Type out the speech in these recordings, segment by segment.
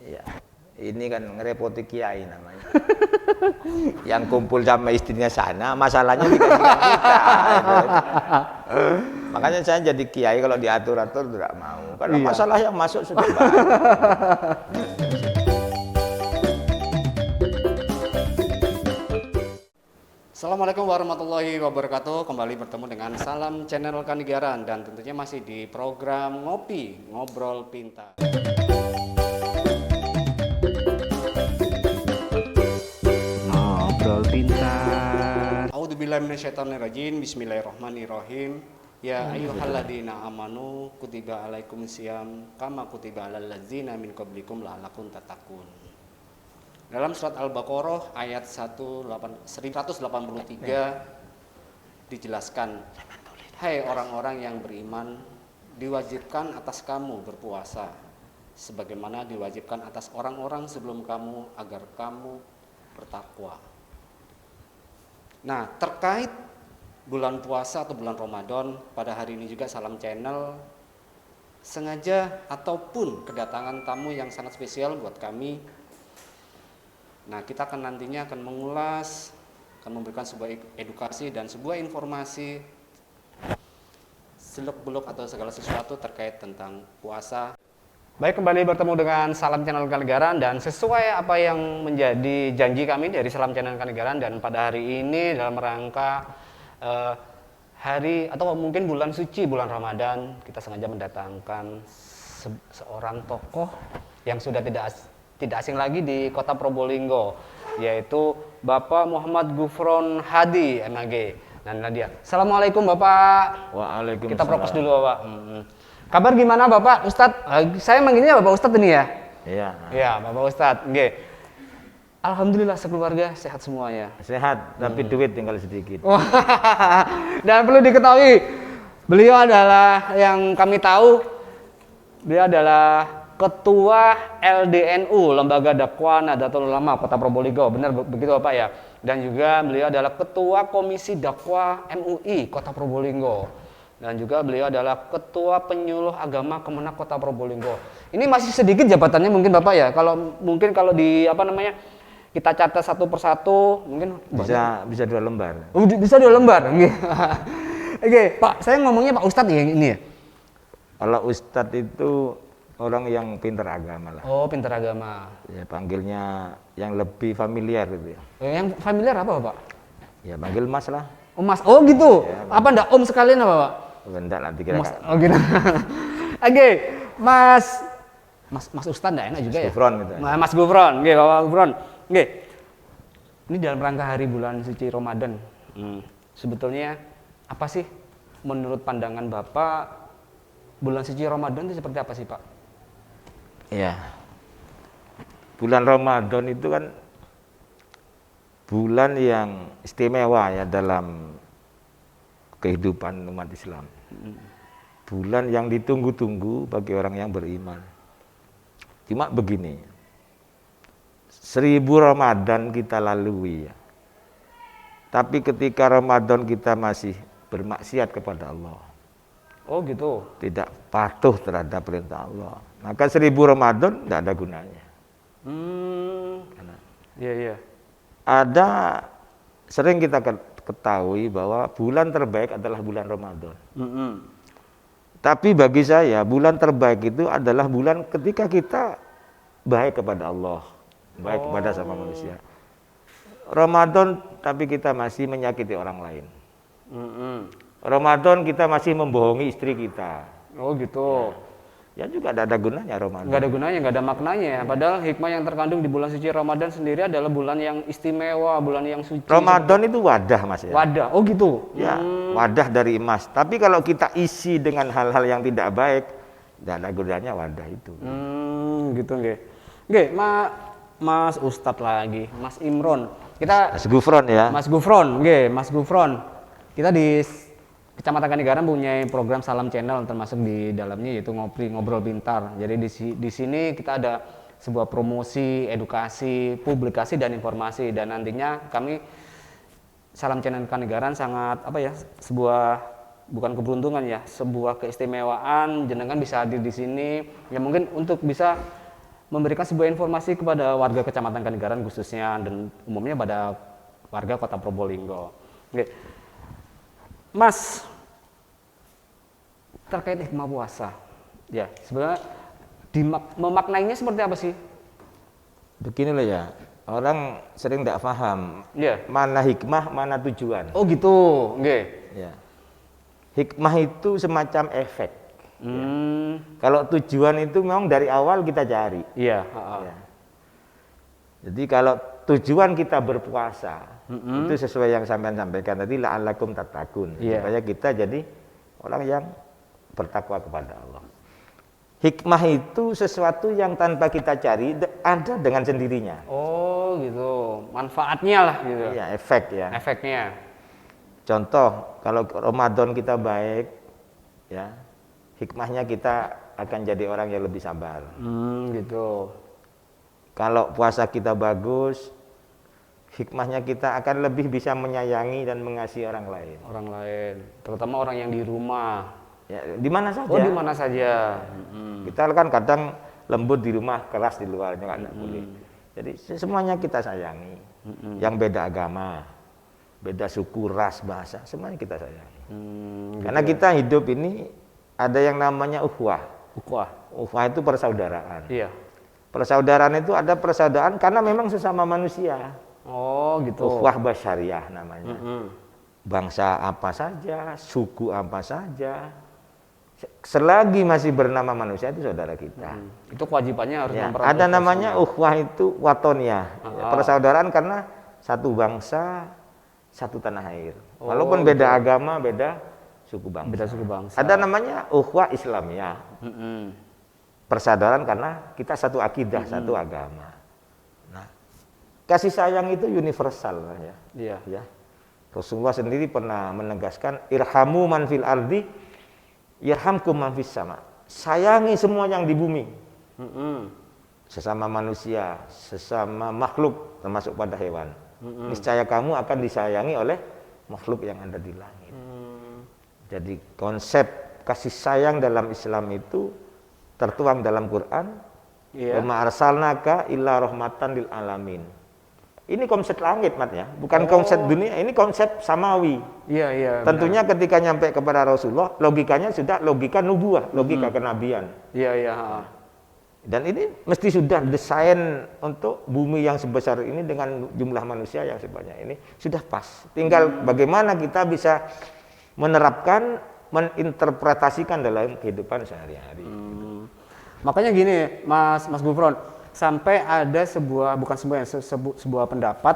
Ya, ini kan ngerepoti kiai namanya. Yang kumpul sama istrinya sana, masalahnya dikasihkan kita. Makanya saya jadi kiai kalau diatur-atur tidak mau. Karena Iya. masalah yang masuk sudah banyak. Assalamualaikum warahmatullahi wabarakatuh. Kembali bertemu dengan Salam Channel Kanigaran dan tentunya masih di program Ngopi Ngobrol Pintar. Ngobrol Pintar. A'udzubillahi minasyaitonirrajim. Bismillahirrahmanirrahim. Ya ayyuhalladzina amanu kutiba alaikumusiyam kama kutiba alal ladzina min qablikum la'allakum tattaqun. Dalam surat Al-Baqarah ayat 183 dijelaskan, hai orang-orang yang beriman, diwajibkan atas kamu berpuasa, sebagaimana diwajibkan atas orang-orang sebelum kamu agar kamu bertakwa. Nah, terkait bulan puasa atau bulan Ramadan, pada hari ini juga Salam Channel sengaja ataupun kedatangan tamu yang sangat spesial buat kami. Nah, kita akan nantinya akan mengulas, akan memberikan sebuah edukasi dan sebuah informasi seluk-beluk atau segala sesuatu terkait tentang puasa. Baik, kembali bertemu dengan Salam Channel Kanigaran dan sesuai apa yang menjadi janji kami dari Salam Channel Kanigaran, dan pada hari ini dalam rangka hari atau mungkin bulan suci, bulan Ramadan, kita sengaja mendatangkan seorang tokoh yang sudah tidak asing lagi di kota Probolinggo, yaitu Bapak Muhammad Gufron Hadi MAG. Nah, dia. Assalamualaikum Bapak. Waalaikumsalam. Kita prokes dulu Bapak. Kabar gimana Bapak Ustadz? Saya manggilnya Bapak Ustadz ini ya? Iya. Iya, Bapak Ustadz. Oke. Alhamdulillah sekeluarga sehat semuanya. Sehat, tapi duit tinggal sedikit. Dan perlu diketahui, beliau adalah yang kami tahu, beliau adalah Ketua LDNU, Lembaga Dakwah Nahdlatul Ulama Kota Probolinggo, benar begitu Bapak ya? Dan juga beliau adalah Ketua Komisi Dakwah MUI Kota Probolinggo. Dan juga beliau adalah Ketua Penyuluh Agama Kemenak Kota Probolinggo. Ini masih sedikit jabatannya mungkin Bapak ya? Kalau di apa namanya? Kita catat satu persatu, mungkin bisa 2 lembar. Oh, bisa 2 lembar. Oke, Pak, saya ngomongnya Pak Ustadz ya ini ya. Kalau Ustadz itu orang yang pintar agama lah. Oh, pintar agama. Ya, panggilnya yang lebih familiar gitu ya. Yang familiar apa Pak? Ya, panggil Mas lah. Oh Mas, oh gitu. Ya, apa ndak Om sekalian apa Pak? Enggak, nanti kira Mas, oh gitu. Oke, Mas Ustadz ndak enak juga ya? Gufron gitu. Mas Gufron, oke Bapak Gufron. Oke. Ini dalam rangka hari bulan suci Ramadan. Sebetulnya apa sih menurut pandangan Bapak bulan suci Ramadan itu seperti apa sih Pak? Ya, bulan Ramadan itu kan bulan yang istimewa ya dalam kehidupan umat Islam. Bulan yang ditunggu-tunggu bagi orang yang beriman. Cuma begini, 1000 Ramadan kita lalui ya. Tapi ketika Ramadan kita masih bermaksiat kepada Allah, oh gitu. tidak patuh terhadap perintah Allah, maka 1000 Ramadan tidak ada gunanya. Iya. Ada sering kita ketahui bahwa bulan terbaik adalah bulan Ramadan. Tapi bagi saya bulan terbaik itu adalah bulan ketika kita baik kepada Allah, baik kepada sama manusia. Ramadan tapi kita masih menyakiti orang lain. Ramadan kita masih membohongi istri kita. Oh gitu. Ya juga tidak ada gunanya Ramadan. Nggak ada gunanya, nggak ada maknanya ya. Padahal hikmah yang terkandung di bulan suci Ramadan sendiri adalah bulan yang istimewa, bulan yang suci. Ramadan itu wadah Mas ya. Wadah, oh gitu. Ya, wadah dari emas. Tapi kalau kita isi dengan hal-hal yang tidak baik, tidak ada gunanya wadah itu. Gitu nggih. Nggih, Mas Ustadz lagi, Mas Imron. Mas Gufron ya. Mas Gufron, nggih, Mas Gufron. Kita di Kecamatan Kanigaran punya program Salam Channel, termasuk di dalamnya yaitu Ngobrol Pintar. Jadi di sini kita ada sebuah promosi, edukasi, publikasi dan informasi, dan nantinya kami Salam Channel Kanigaran sangat sebuah bukan keberuntungan ya, sebuah keistimewaan jenengan bisa hadir di sini. Ya mungkin untuk bisa memberikan sebuah informasi kepada warga Kecamatan Kanegaran khususnya dan umumnya pada warga Kota Probolinggo. Oke. Mas, terkait hikmah puasa, ya sebenarnya memaknainya seperti apa sih? Begini loh ya, orang sering tidak paham Ya. mana hikmah, mana tujuan. Oh gitu, oke. Ya. Hikmah itu semacam efek. Hmm, Kalau tujuan itu memang dari awal kita cari. iya. Ya. Jadi kalau tujuan kita berpuasa, itu sesuai yang sampean sampaikan tadi, la'allakum tattaqun, Iya. supaya kita jadi orang yang bertakwa kepada Allah. Hikmah itu sesuatu yang tanpa kita cari ada dengan sendirinya. Oh gitu, manfaatnya lah gitu. Iya, efek ya. Efeknya. Contoh, kalau Ramadan kita baik, ya, hikmahnya kita akan jadi orang yang lebih sabar. Gitu. Kalau puasa kita bagus, hikmahnya kita akan lebih bisa menyayangi dan mengasihi orang lain. Orang lain, terutama orang yang di rumah. Ya, di mana saja. Oh di mana saja. Kita kan kadang lembut di rumah, keras di luarnya nggak boleh. Jadi semuanya kita sayangi. Yang beda agama, beda suku, ras, bahasa, semuanya kita sayangi. Karena kita hidup ini ada yang namanya ukhuwah. Ukhuwah. Ukhuwah itu persaudaraan. Iya. Persaudaraan itu ada persaudaraan karena memang sesama manusia. Oh gitu. Ukhuwah basyariah namanya. Bangsa apa saja, suku apa saja, selagi masih bernama manusia itu saudara kita. Itu kewajibannya harus Ya, mempererat ada ukhuwah namanya semua. ukhuwah itu watoniyah, ya, persaudaraan karena satu bangsa, satu tanah air. Walaupun beda agama, beda suku bangsa. Beda suku bangsa. Ada namanya ukhuwah Islamiyah, persaudaraan karena kita satu akidah, satu agama. Nah, kasih sayang itu universal ya. Iya. Ya. Rasulullah sendiri pernah menegaskan irhamu man fil ardi yarhamkum man fis sama. Sayangi semua yang di bumi. Sesama manusia, sesama makhluk termasuk pada hewan. Niscaya kamu akan disayangi oleh makhluk yang ada di langit. Jadi konsep kasih sayang dalam Islam itu tertuang dalam Quran. Iya. Wa ma arsalnaka illa rahmatan lil alamin. Ini konsep langit, Mat ya, bukan konsep dunia, ini konsep samawi. Iya, iya. Tentunya ketika nyampe kepada Rasulullah, logikanya sudah logika nubuah, logika kenabian. Iya, iya. Dan ini mesti sudah desain untuk bumi yang sebesar ini dengan jumlah manusia yang sebanyak ini sudah pas. Tinggal bagaimana kita bisa menerapkan, meninterpretasikan dalam kehidupan sehari-hari. Makanya gini, Mas Gufron, sampai ada sebuah pendapat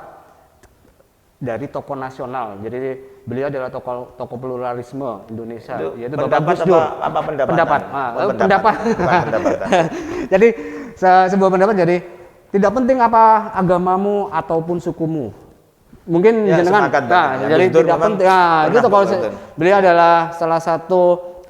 dari tokoh nasional. Jadi beliau adalah tokoh pluralisme Indonesia, Itu yaitu pendapat Bapak Gus Dur. apa pendapatan? Pendapat. Oh, Pendapat. Bukan pendapatan. Jadi sebuah pendapat jadi tidak penting apa agamamu ataupun sukumu. Mungkin Ya, jenengan sepakat, jadi Gus Dur tidak memang penting. Itu pernah tokoh betul. beliau adalah salah satu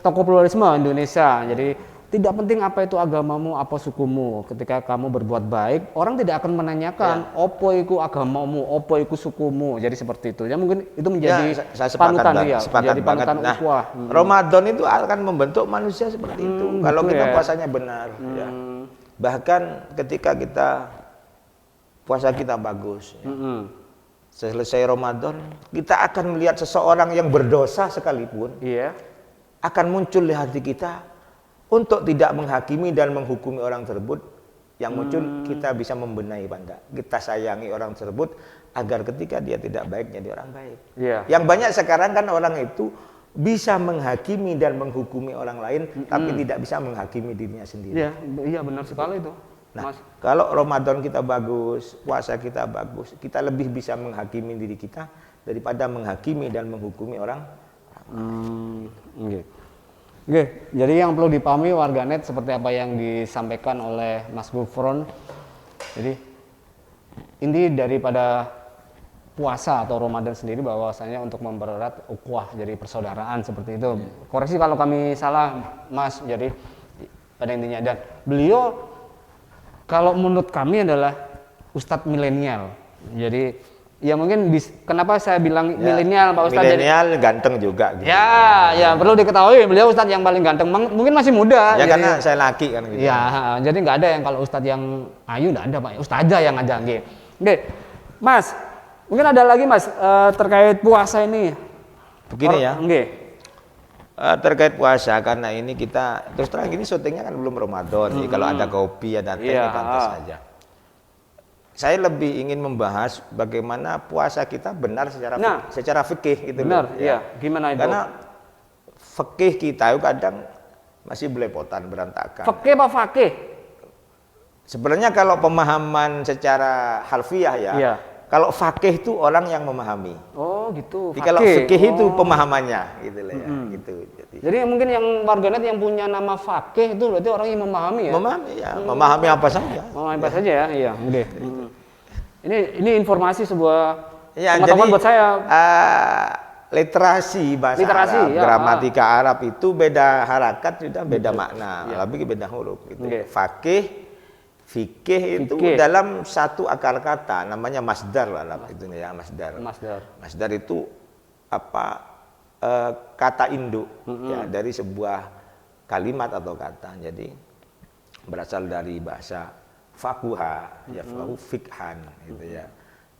tokoh pluralisme Indonesia. Jadi tidak penting apa itu agamamu, apa sukumu. Ketika kamu berbuat baik, orang tidak akan menanyakan opo iku agamamu, opo iku sukumu. Jadi seperti itu. Ya mungkin itu menjadi saya sepakat panutan banget, dia, sepakat menjadi banget. panutan Nah, ukhuwah. Ramadan itu akan membentuk manusia seperti itu. Kalau betul kita ya. puasanya benar, ya. Bahkan ketika kita puasa kita bagus, ya. Selesai Ramadan, kita akan melihat seseorang yang berdosa sekalipun Iya. akan muncul di hati kita untuk tidak menghakimi dan menghukumi orang tersebut. Yang muncul kita bisa membenahi banda, kita sayangi orang tersebut agar ketika dia tidak baik jadi orang baik. Iya. Yang banyak sekarang kan orang itu bisa menghakimi dan menghukumi orang lain, tapi tidak bisa menghakimi dirinya sendiri. Iya, iya benar sekali itu. Nah, Mas. kalau Ramadan kita bagus, puasa kita bagus, kita lebih bisa menghakimi diri kita daripada menghakimi dan menghukumi orang. Oke. Oke, jadi yang perlu dipahami warganet seperti apa yang disampaikan oleh Mas Gufron. Jadi inti daripada puasa atau Ramadan sendiri bahwasanya untuk mempererat ukhuwah, jadi persaudaraan seperti itu. Koreksi kalau kami salah, Mas. Jadi pada intinya, dan beliau kalau menurut kami adalah ustadz milenial. Jadi ya mungkin kenapa saya bilang Ya, milenial Pak Ustadz? milenial ganteng juga gitu. Ya perlu diketahui beliau Ustadz yang paling ganteng, mungkin masih muda. Ya jadi, karena saya laki kan gitu. ya, jadi nggak ada yang kalau Ustadz yang ayu nggak ada Pak, Ustazah yang ada. Oke, Mas, mungkin ada lagi Mas terkait puasa ini. Begini ya. Oke. Terkait puasa, karena ini kita terus terang ini syutingnya kan belum Ramadan. Jadi kalau ada kopi, ada teh, Iya. kita pantas saja. Saya lebih ingin membahas bagaimana puasa kita benar secara fikih gitu Benar, loh. iya. Gimana itu? Karena fikih kita itu kadang masih belepotan, berantakan. Fakih apa fakih? Sebenarnya kalau pemahaman secara harfiah ya, Iya. kalau fakih itu orang yang memahami. Oh gitu. Jadi kalau fikih itu pemahamannya gitu lah ya, gitu. Jadi mungkin yang warganet yang punya nama fakih itu berarti orang yang memahami ya. Memahami ya, memahami apa saja. Memahami apa saja ya, iya. Oke. Ini informasi sebuah Ya, pengetahuan jadi buat saya. Literasi bahasa Literasi, Arab, ya, gramatika Arab itu beda harakat sudah beda makna, lebih beda huruf gitu. Oke. Fakih, fikih itu Fikih. dalam satu akar kata namanya masdar lah itu ya, masdar. Masdar. Masdar itu apa kata induk ya dari sebuah kalimat atau kata. Jadi berasal dari bahasa fakuha, ya faku fikhan gitu ya.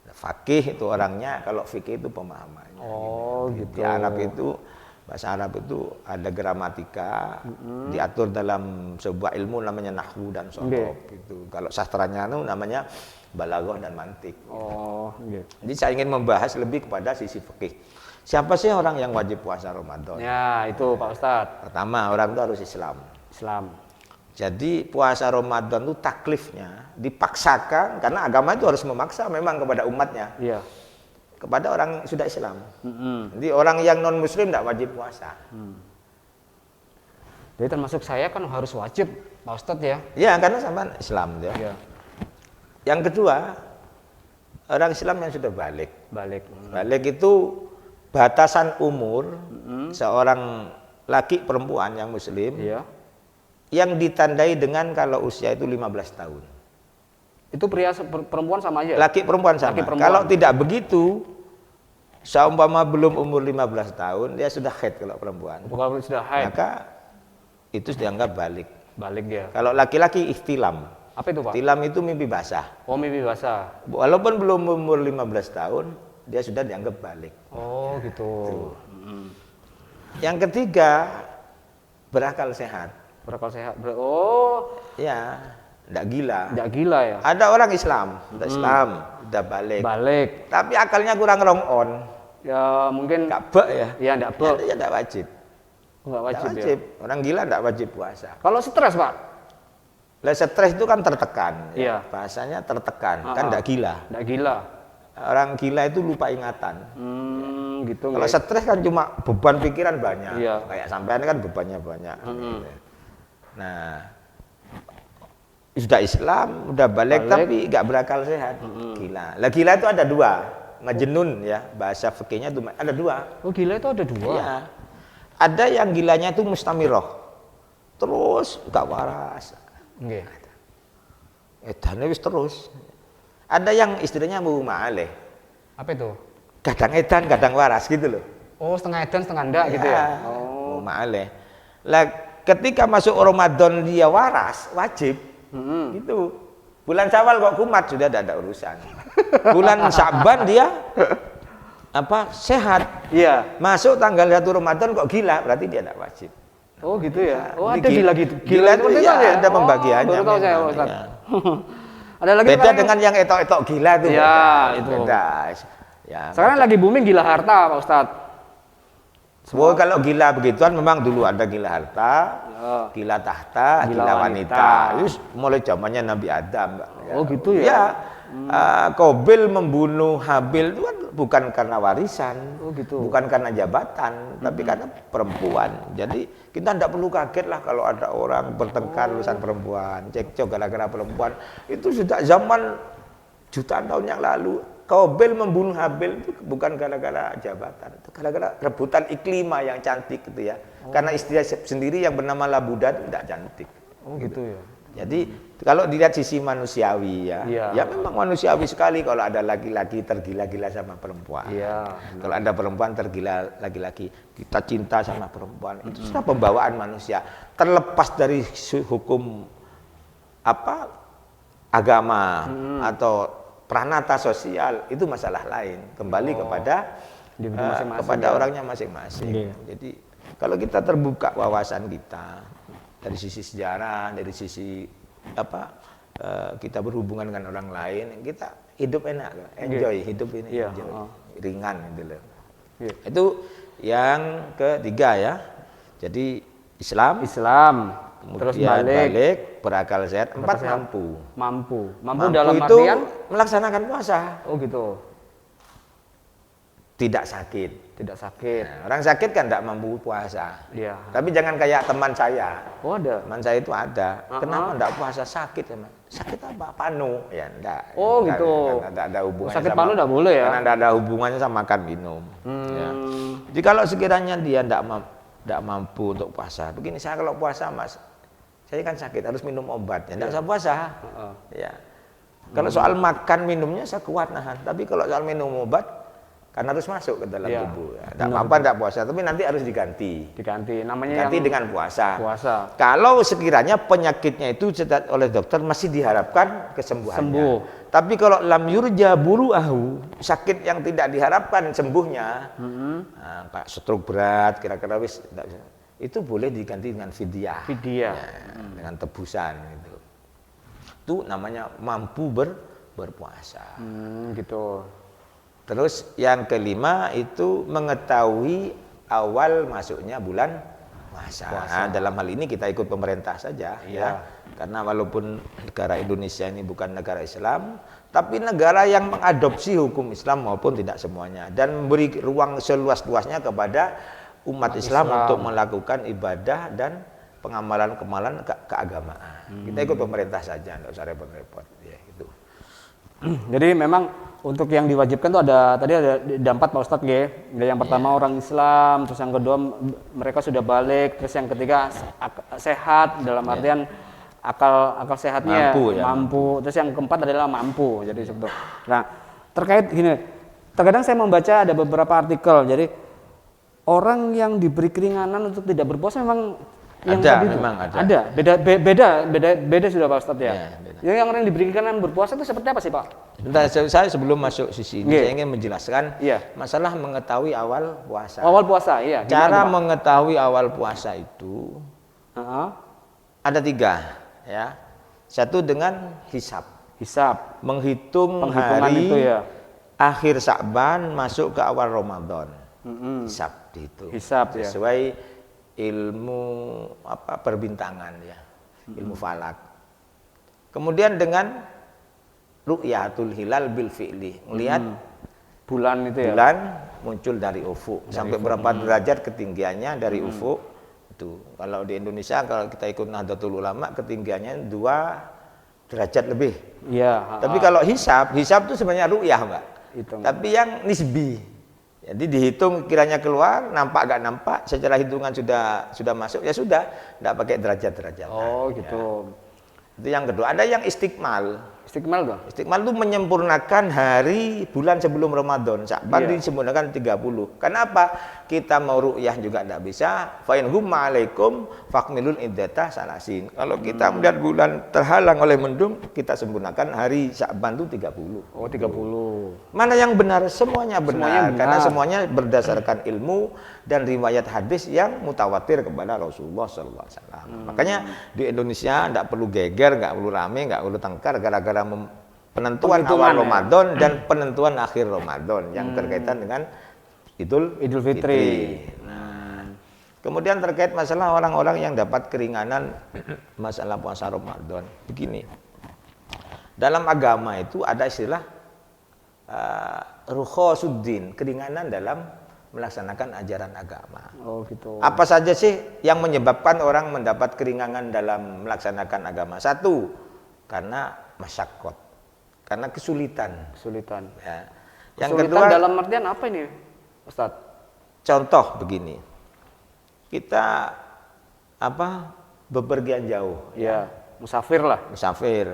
Fakih itu orangnya, kalau fikih itu pemahamannya. Oh gitu. Di Arab itu, bahasa Arab itu ada gramatika, diatur dalam sebuah ilmu namanya nahwu dan shorof. Gitu. Kalau sastranya itu namanya balaghah dan mantik. Oh, Jadi saya ingin membahas lebih kepada sisi fikih. Siapa sih orang yang wajib puasa Ramadan? Ya, itu Pak Ustadz. Pertama, orang itu harus Islam. Islam. Jadi puasa Ramadan itu taklifnya dipaksakan, karena agama itu harus memaksa memang kepada umatnya. Iya. Kepada orang yang sudah Islam. Jadi orang yang non Muslim tidak wajib puasa. Jadi termasuk saya kan harus wajib Pak Ustadz ya. Ya, karena sama Islam ya. Iya. Yang kedua, orang Islam yang sudah balik. Balik. Balik itu batasan umur seorang laki perempuan yang Muslim. Iya. Yang ditandai dengan kalau usia itu 15 tahun. Itu pria perempuan sama aja? Laki perempuan sama. Laki perempuan. Kalau tidak begitu, seumpama belum umur 15 tahun, dia sudah haid kalau perempuan. Kalau sudah haid. Maka itu dianggap balik. Balik dia. Kalau laki-laki ihtilam. Apa itu Pak? Ihtilam itu mimpi basah. Oh, mimpi basah. Walaupun belum umur 15 tahun, dia sudah dianggap balik. Oh gitu. Yang ketiga, berakal sehat. Berakal sehat. Oh, Ya, tidak gila. tidak gila ya? Ada orang Islam, udah balik. Balik. Tapi akalnya kurang rong on. Ya mungkin. Nggak bek ya. Ya enggak ber. Ya tidak wajib. Enggak Nggak wajib, wajib. ya. Orang gila tidak wajib puasa. Kalau stres Pak? Lah stres itu kan tertekan. Iya. Bahasanya tertekan, kan tidak gila. Enggak gila. Orang gila itu lupa ingatan. Gitu. Kalau stres kan cuma beban pikiran banyak. Iya. Kayak sampean kan bebannya banyak. Gitu. Nah, sudah Islam, udah balik. Tapi nggak berakal sehat. Gila. Lah gila itu ada dua. Majnun ya, bahasa fikihnya itu ada dua. Oh gila itu ada dua? Iya. Ada yang gilanya itu mustamiroh. Terus nggak waras. Nggih. Edannya wis terus. Ada yang istrinya mau ma'aleh. Apa itu? Kadang edan, kadang waras gitu loh. Oh setengah edan setengah enggak gitu ya? Mau ma'aleh. Lah ketika masuk Ramadan dia waras, wajib. Gitu. Bulan Syawal kok kumat sudah ada urusan. Bulan Syaban dia apa sehat. Iya. Masuk tanggal 1 Ramadan kok gila, berarti dia tidak wajib. Oh gitu ya. Oh Ini ada gila gitu. Gila itu seperti ya, itu ada pembagiannya. Baru tahu saya memang, Ustaz. ya. Ada lagi Beda dengan yang etok-etok gila itu. Ya, beda. itu. Beda. Ya. Sekarang lagi booming gila harta Pak Ustadz. Oh, kalau gila begituan memang dulu ada gila harta, gila tahta, Gila gila wanita. wanita. Itu mulai zamannya Nabi Adam, Mbak. Oh, gitu ya? Ya. Qabil membunuh Habil itu kan bukan karena warisan, Oh, gitu. bukan karena jabatan, tapi karena perempuan. Jadi kita tidak perlu kaget lah kalau ada orang bertengkar urusan perempuan, cekcok gara-gara perempuan. Itu sudah zaman jutaan tahun yang lalu. Qabil membunuh Habil itu bukan gara-gara jabatan, itu gara-gara rebutan Iklimah yang cantik gitu ya. Karena istri sendiri yang bernama Labuda itu tidak cantik. Oh gitu ya. Jadi kalau dilihat sisi manusiawi ya, Iya. ya memang manusiawi sekali kalau ada laki-laki tergila-gila sama perempuan. Iya. Kalau ada perempuan tergila laki-laki, kita cinta sama perempuan. Itu sudah pembawaan manusia. Terlepas dari hukum apa agama atau pranata sosial, itu masalah lain. Kembali kepada kepada orangnya masing-masing. Iya. Jadi kalau kita terbuka wawasan kita dari sisi sejarah, dari sisi kita berhubungan dengan orang lain, kita hidup enak, enjoy hidup ini, Iya. enjoy, ringan gitu loh. Iya. Itu yang ketiga ya. Jadi Islam, terus kemudian balik, balik, berakal sehat, empat sehat. mampu. mampu Itu dalam artian, melaksanakan puasa, oh gitu, tidak sakit. tidak sakit. Nah, orang sakit kan tidak mampu puasa. Iya. Tapi jangan kayak teman saya. Oh ada. Teman saya itu ada. Kenapa enggak puasa sakit ya, Mas? Sakit apa? Panu. Ya enggak. Oh enggak, gitu. Enggak ada hubungannya Sakit sama, panu enggak boleh ya? Karena enggak ada hubungannya sama makan minum. Ya. Jadi kalau sekiranya dia enggak mampu untuk puasa. Begini, saya kalau puasa, Mas, saya kan sakit harus minum obat. Ya enggak usah puasa. Ya. Kalau soal makan minumnya saya kuat nahan. Tapi kalau soal minum obat karena harus masuk ke dalam tubuh. Ya. Tidak apa-apa tidak puasa, tapi nanti harus diganti. Namanya Ganti yang dengan puasa. puasa. Kalau sekiranya penyakitnya itu oleh dokter masih diharapkan kesembuhannya. Sembuh. Tapi kalau lam yurja buruahu, sakit yang tidak diharapkan sembuhnya, Pak stroke berat, kira-kira wis itu boleh diganti dengan fidyah. Fidyah. Ya, dengan tebusan gitu. Itu namanya mampu berpuasa. Gitu. Terus yang kelima itu mengetahui awal masuknya bulan puasa. Nah, dalam hal ini kita ikut pemerintah saja ya. Karena walaupun negara Indonesia ini bukan negara Islam, tapi negara yang mengadopsi hukum Islam maupun tidak semuanya dan memberi ruang seluas-luasnya kepada umat Islam untuk melakukan ibadah dan pengamalan-kemalan keagamaan. Kita ikut pemerintah saja, enggak usah repot-repot ya gitu. Jadi memang untuk yang diwajibkan tuh ada 4 Pak Ustadz G. Yang pertama orang Islam, terus yang kedua mereka sudah balik, terus yang ketiga sehat dalam artian akal sehatnya mampu. Terus yang keempat adalah mampu. Jadi seperti itu. Nah, terkait gini, terkadang saya membaca ada beberapa artikel. Jadi orang yang diberi keringanan untuk tidak berpuasa memang yang ada, tadi memang itu. ada. Beda sudah Pak Ustadz ya. Yang orang yang diberi keringanan berpuasa itu seperti apa sih Pak? Bentar, saya sebelum masuk sisi ini saya ingin menjelaskan masalah mengetahui awal puasa. Awal puasa, iya. Cara mengetahui awal puasa itu ada 3 ya. Satu dengan hisab. Menghitung hari itu ya. Akhir Sa'ban masuk ke awal Ramadan. Hisab dihitung. Sesuai ilmu perbintangan ya, ilmu falak. Kemudian dengan ru'yatul hilal bil fi'li, melihat bulan itu ya. Bulan muncul dari ufuk. Sampai berapa derajat ketinggiannya dari ufuk itu. Kalau di Indonesia kalau kita ikut Nahdlatul Ulama ketinggiannya 2 derajat lebih. Iya. Tapi kalau hisab itu sebenarnya ru'yah, Mbak. Tapi yang nisbi. Jadi dihitung kiranya keluar, nampak gak nampak, secara hitungan sudah masuk, ya sudah, tidak pakai derajat-derajat. Oh gitu. Ya. Itu yang kedua. Ada yang istiqmal. Istiqmal dong? Istiqmal itu menyempurnakan hari bulan sebelum Ramadan. Sa'ban disempurnakan 30. Kenapa? Kita mau ru'yah juga tidak bisa. Fa'in humma alaikum fakmilul iddata salasin. Kalau kita melihat bulan terhalang oleh mendung, kita sempurnakan hari Sa'ban itu 30. Oh 30. Mana yang benar? Semuanya benar. Semuanya benar. Karena semuanya berdasarkan ilmu dan riwayat hadis yang mutawatir kepada Rasulullah SAW. Makanya di Indonesia tidak perlu geger, nggak perlu rame, nggak perlu tengkar gara-gara penentuan awal Ramadan dan penentuan akhir Ramadan yang berkaitan dengan Idul Fitri. Nah, kemudian terkait masalah orang-orang yang dapat keringanan masalah puasa Ramadan. Begini, dalam agama itu ada istilah rukhasuddin, keringanan dalam melaksanakan ajaran agama. Oh gitu. Apa saja sih yang menyebabkan orang mendapat keringanan dalam melaksanakan agama? 1, karena masyakkot, karena kesulitan. Ya. Yang kedua dalam artian apa ini, Ustadz? Contoh begini, kita bepergian jauh, ya. musafir lah. musafir.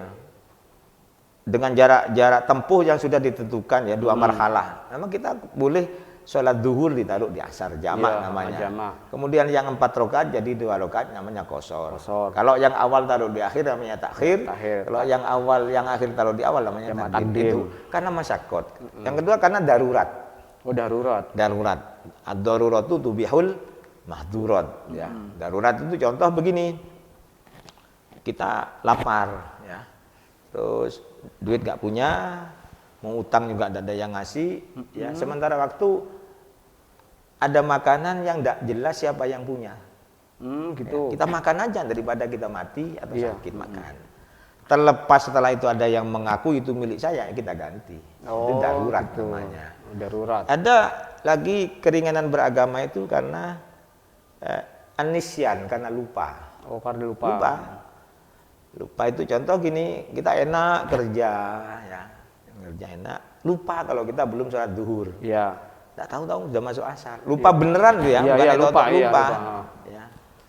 Dengan jarak tempuh yang sudah ditentukan ya, 2 marhalah. Memang kita boleh sholat duhur ditaruh di asar, jamak Iya, namanya. jamak. Kemudian yang 4 rakaat jadi 2 rakaat namanya qashar. Qashar. Kalau yang awal taruh di akhir namanya takhir. Takhir. Kalau yang awal yang akhir taruh di awal namanya Jamak takdim. takdim. Itu karena masyakot. Yang kedua karena darurat. Oh, darurat. Darurat. Ad-daruratu tubihul mahdurat ya. Darurat itu contoh begini. Kita lapar ya. Terus duit nggak punya, mau utang juga tidak ada yang ngasih ya. Sementara waktu ada makanan yang tidak jelas siapa yang punya. Gitu. Ya, kita makan aja daripada kita mati atau Iya. sakit makan. Terlepas setelah itu ada yang mengaku itu milik saya, kita ganti. Itu darurat gitu. namanya. Darurat. Ada lagi keringanan beragama itu karena anisyan, karena lupa. Oh, karena lupa. Lupa itu contoh gini, kita enak kerja ya. Kerja enak, lupa kalau kita belum sholat duhur. Iya. Nggak tahu-tahu udah masuk asar. Lupa beneran tuh ya, Iya, bukan iya, itu lupa, lupa. iya, lupa. Ya.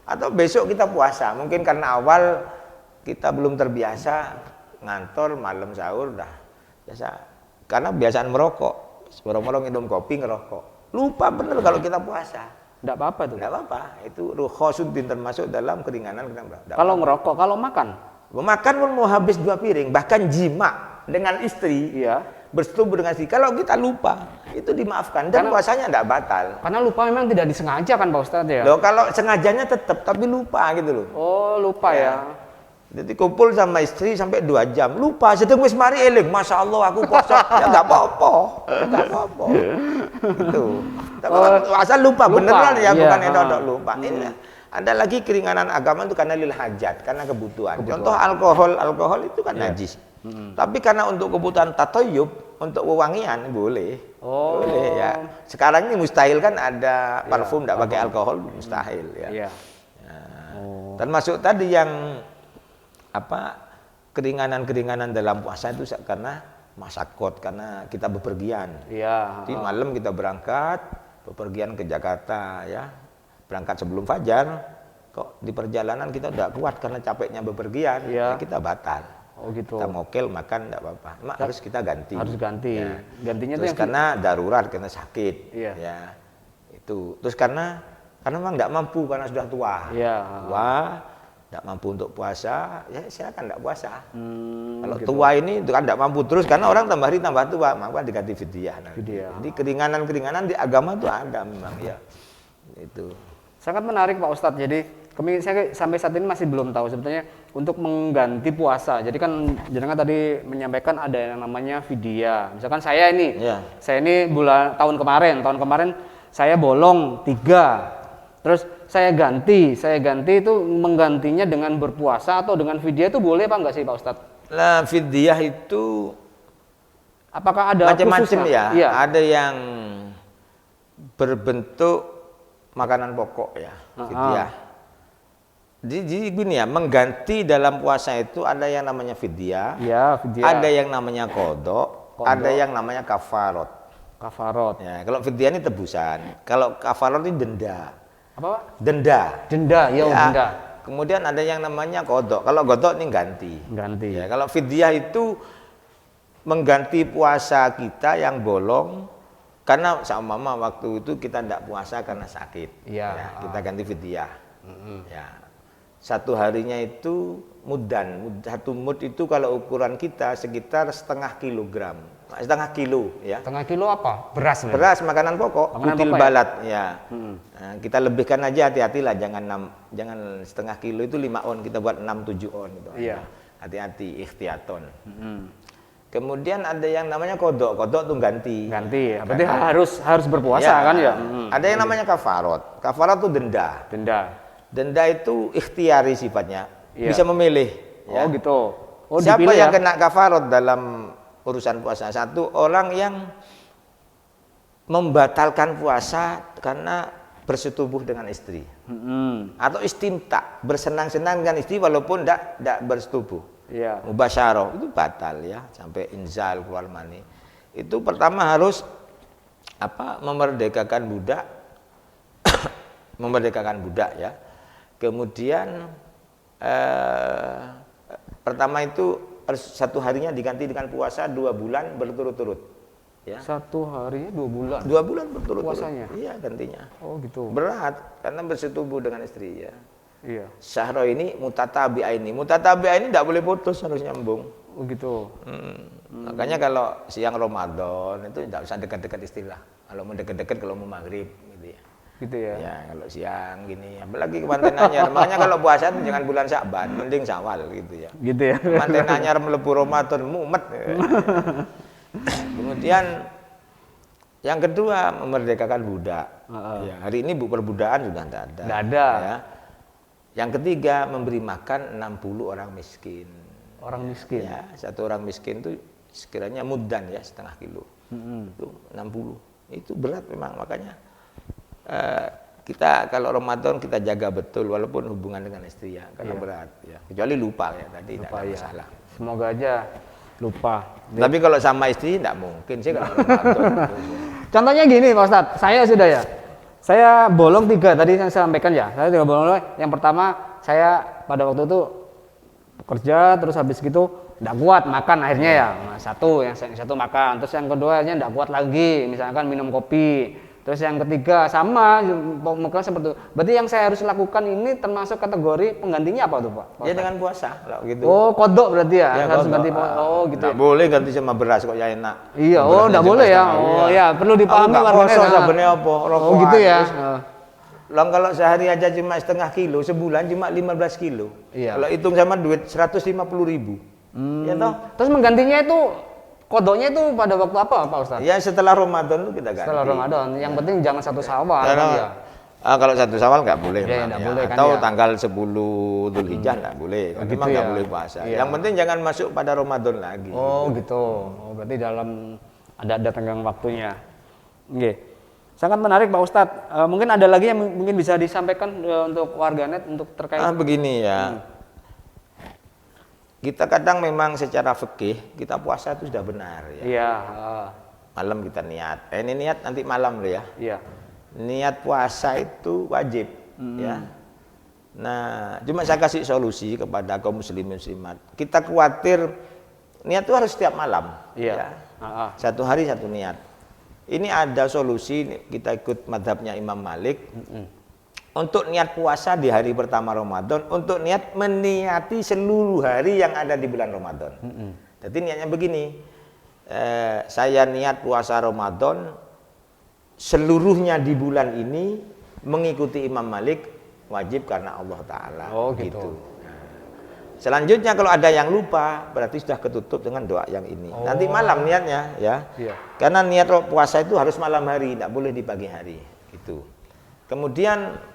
Atau besok kita puasa, mungkin karena awal kita belum terbiasa ngantor malam sahur dah biasa. Karena biasaan merokok, borong-borong minum kopi ngerokok. Lupa bener kalau kita puasa. Enggak apa-apa tuh. Nggak apa-apa, itu rukhsatuddin termasuk dalam keringanan. Kalau ngerokok, kalau makan. Makan pun mau habis 2 piring, bahkan jima dengan istri, Iya. bersetubuh dengan istri. Kalau kita lupa, itu dimaafkan dan puasanya tidak batal. Karena lupa memang tidak disengaja kan Pak Ustadz ya? Loh, kalau sengajanya tetap, tapi lupa gitu loh. Oh, lupa ya. Jadi kumpul sama istri sampai 2 jam, lupa. Sedang wis mari eling, masya Allah aku puasa, ya nggak apa-apa, nggak apa-apa. Itu. Asal lupa, beneran ya, iya. bukan edok lupa. Ini ada lagi keringanan agama itu karena lil hajat, karena kebutuhan. Contoh alkohol itu kan najis. Tapi karena untuk kebutuhan tatoyub, untuk wewangian boleh. Oh. Boleh ya. Sekarang ini mustahil kan ada parfum tidak pakai alkohol, mustahil ya. Iya. Termasuk tadi yang keringanan-keringanan dalam puasa itu karena masyakot, karena kita bepergian. Iya. Jadi malam kita berangkat, bepergian ke Jakarta ya. Berangkat sebelum fajar, kok di perjalanan kita udah kuat karena capeknya bepergian, Iya. ya kita batal. Oh gitu. Kita mokel makan tidak apa-apa. Mak harus kita ganti. Harus ganti. Ya. Gantinya Terus tuh yang karena darurat, karena sakit. Iya. Ya. Itu. Terus karena memang tidak mampu karena sudah tua. Iya. Tua, tidak mampu untuk puasa, ya silakan tidak puasa. Kalau gitu. tua ini itu kan tidak mampu terus karena orang tambah hari tambah tua, maka diganti fidyah. Fidyah. Jadi keringanan-keringanan di agama itu ada memang ya. Itu. Sangat menarik Pak Ustadz. Jadi saya sampai saat ini masih belum tahu sebetulnya untuk mengganti puasa. Jadi kan jenengan tadi menyampaikan ada yang namanya fidyah. Misalkan saya ini, Iya. saya ini tahun kemarin saya bolong 3. Terus saya ganti itu menggantinya dengan berpuasa atau dengan fidyah itu boleh apa enggak sih Pak Ustadz? Lah fidyah itu Apakah ada macam-macam khususnya? ya. Iya. Ada yang berbentuk makanan pokok ya, fidyah. Jadi gini ya, mengganti dalam puasa itu ada yang namanya fidyah, Iya, fidyah. ada yang namanya kodok, ada yang namanya kafarot. Kafarot. Ya, kalau fidyah ini tebusan, kalau kafarot ini denda. Apa Pak? Denda. Denda, ya, denda. Kemudian ada yang namanya kodok. Kalau kodok ini ganti. Ganti. Ya, kalau fidyah itu mengganti puasa kita yang bolong. Karena sama mama waktu itu kita tidak puasa karena sakit. Iya. Ya, kita ganti fidyah. Ya. 1 harinya itu mudan. 1 mud itu kalau ukuran kita sekitar setengah kilogram. Setengah kilo ya. Setengah kilo apa? Beras. Beras makanan pokok, Makanan kutil pokok ya? balat ya. Nah, kita lebihkan aja, hati-hatilah jangan setengah kilo itu 5 on, kita buat 6-7 on gitu. Iya. Hati-hati, ikhtiaton. Kemudian ada yang namanya kodok tuh ganti. Ganti. Berarti harus berpuasa kan ya? Ada yang namanya kafarot. Kafarot tuh denda. Denda itu ikhtiari sifatnya. Iya. Bisa memilih. Oh gitu. Oh, Siapa dipilih yang ya? kena kafarot dalam urusan puasa? 1 orang yang membatalkan puasa karena bersetubuh dengan istri. Atau istimta, bersenang-senang dengan istri walaupun tidak bersetubuh. Iya. Mubasyarah itu batal ya, sampai inzal keluar mani. Itu pertama harus memerdekakan budak. memerdekakan budak ya. Kemudian pertama itu satu harinya diganti dengan puasa 2 bulan berturut-turut. Ya. Satu harinya 2 bulan. 2 bulan berturut-turut. Puasanya? Iya, gantinya. Oh gitu. Berat karena bersetubuh dengan istri ya. Iya. Syahro ini mutatabi'aini. Mutatabi'aini tidak boleh putus, harus nyambung. Oh gitu. Makanya kalau siang Ramadan itu tidak usah dekat-dekat istilah. Kalau mau dekat-dekat kalau mau maghrib gitu ya. Gitu ya. Ya kalau siang gini, apalagi ke Pantai Anyar. Makanya kalau puasa itu jangan bulan Sya'ban, mending Syawal gitu ya. Gitu ya. Pantai Anyar melebu Ramadan mumet. Kemudian yang kedua memerdekakan budak. Ya, hari ini perbudakan sudah tidak ada. Nggak ada. Ya. Yang ketiga memberi makan 60 orang miskin. Orang miskin. Ya, satu orang miskin itu sekiranya muddan ya, setengah kilo. Itu 60. Itu berat memang, makanya kita kalau Ramadan kita jaga betul walaupun hubungan dengan istri ya, karena berat ya. Kecuali lupa ya tadi tidak ada masalah. Semoga aja lupa. Tapi kalau sama istri tidak mungkin sih kalau Ramadan. Contohnya gini Pak Ustadz, saya sudah ya. Saya bolong 3 tadi yang saya sampaikan ya. Saya 3 bolong. Yang pertama saya pada waktu itu kerja terus habis gitu tidak kuat makan akhirnya ya. Nah, yang satu makan, terus yang kedua akhirnya tidak kuat lagi, misalkan minum kopi. Terus yang ketiga sama mungkin seperti itu. Berarti yang saya harus lakukan ini termasuk kategori penggantinya apa tuh Pak? Ya dengan puasa kalau gitu. Oh, kodok berarti ya, harus kodok. ganti. Oh gitu. Nggak boleh ganti sama beras kok ya enak. Iya, oh enggak boleh ya. Oh ya, perlu dipahami warganya. Sebenarnya apa? Oh gitu ya. Lang kalau sehari aja cuma setengah kilo, sebulan cuma 15 kilo. Iya. Kalau hitung sama duit 150.000. Ya toh? Terus menggantinya itu kodoknya itu pada waktu apa Pak Ustadz? Ya setelah Ramadan itu kita ganti. Setelah Ramadan. Yang penting jangan 1 Syawal Karena, kan ya. Kalau 1 Syawal nggak boleh, Ya, nggak boleh kan atau ya. tanggal 10 Dzulhijjah nggak boleh. Oh, Memang gitu nggak ya. boleh puasa. Iya. Yang penting jangan masuk pada Ramadan lagi. Oh gitu. Oh berarti dalam ada tenggang waktunya. Oke. Sangat menarik Pak Ustadz. Mungkin ada lagi yang mungkin bisa disampaikan untuk warganet untuk terkait. Begini ya. Kita kadang memang secara fikih kita puasa itu sudah benar ya. Iya. Malam kita niat. Ini niat nanti malam loh ya. Iya. Niat puasa itu wajib ya. Nah, cuma saya kasih solusi kepada kaum muslimin muslimat. Kita khawatir niat itu harus setiap malam. Iya. Ya. 1 hari 1 niat. Ini ada solusi, kita ikut madhabnya Imam Malik. Untuk niat puasa di hari pertama Ramadan, untuk niat meniati seluruh hari yang ada di bulan Ramadan. Jadi niatnya begini, saya niat puasa Ramadan seluruhnya di bulan ini mengikuti Imam Malik, wajib karena Allah Ta'ala. Oh gitu. Selanjutnya kalau ada yang lupa, berarti sudah ketutup dengan doa yang ini. Nanti malam niatnya ya. Iya. Karena niat puasa itu harus malam hari, tidak boleh di pagi hari. Gitu. Kemudian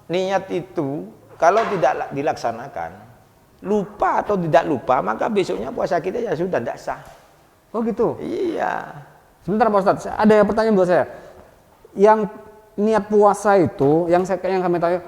niat itu kalau tidak dilaksanakan, lupa atau tidak lupa, maka besoknya puasa kita ya sudah tidak sah. Oh gitu. Iya. Sebentar Pak Ustadz, ada pertanyaan buat saya. Yang niat puasa itu, yang kami tahu,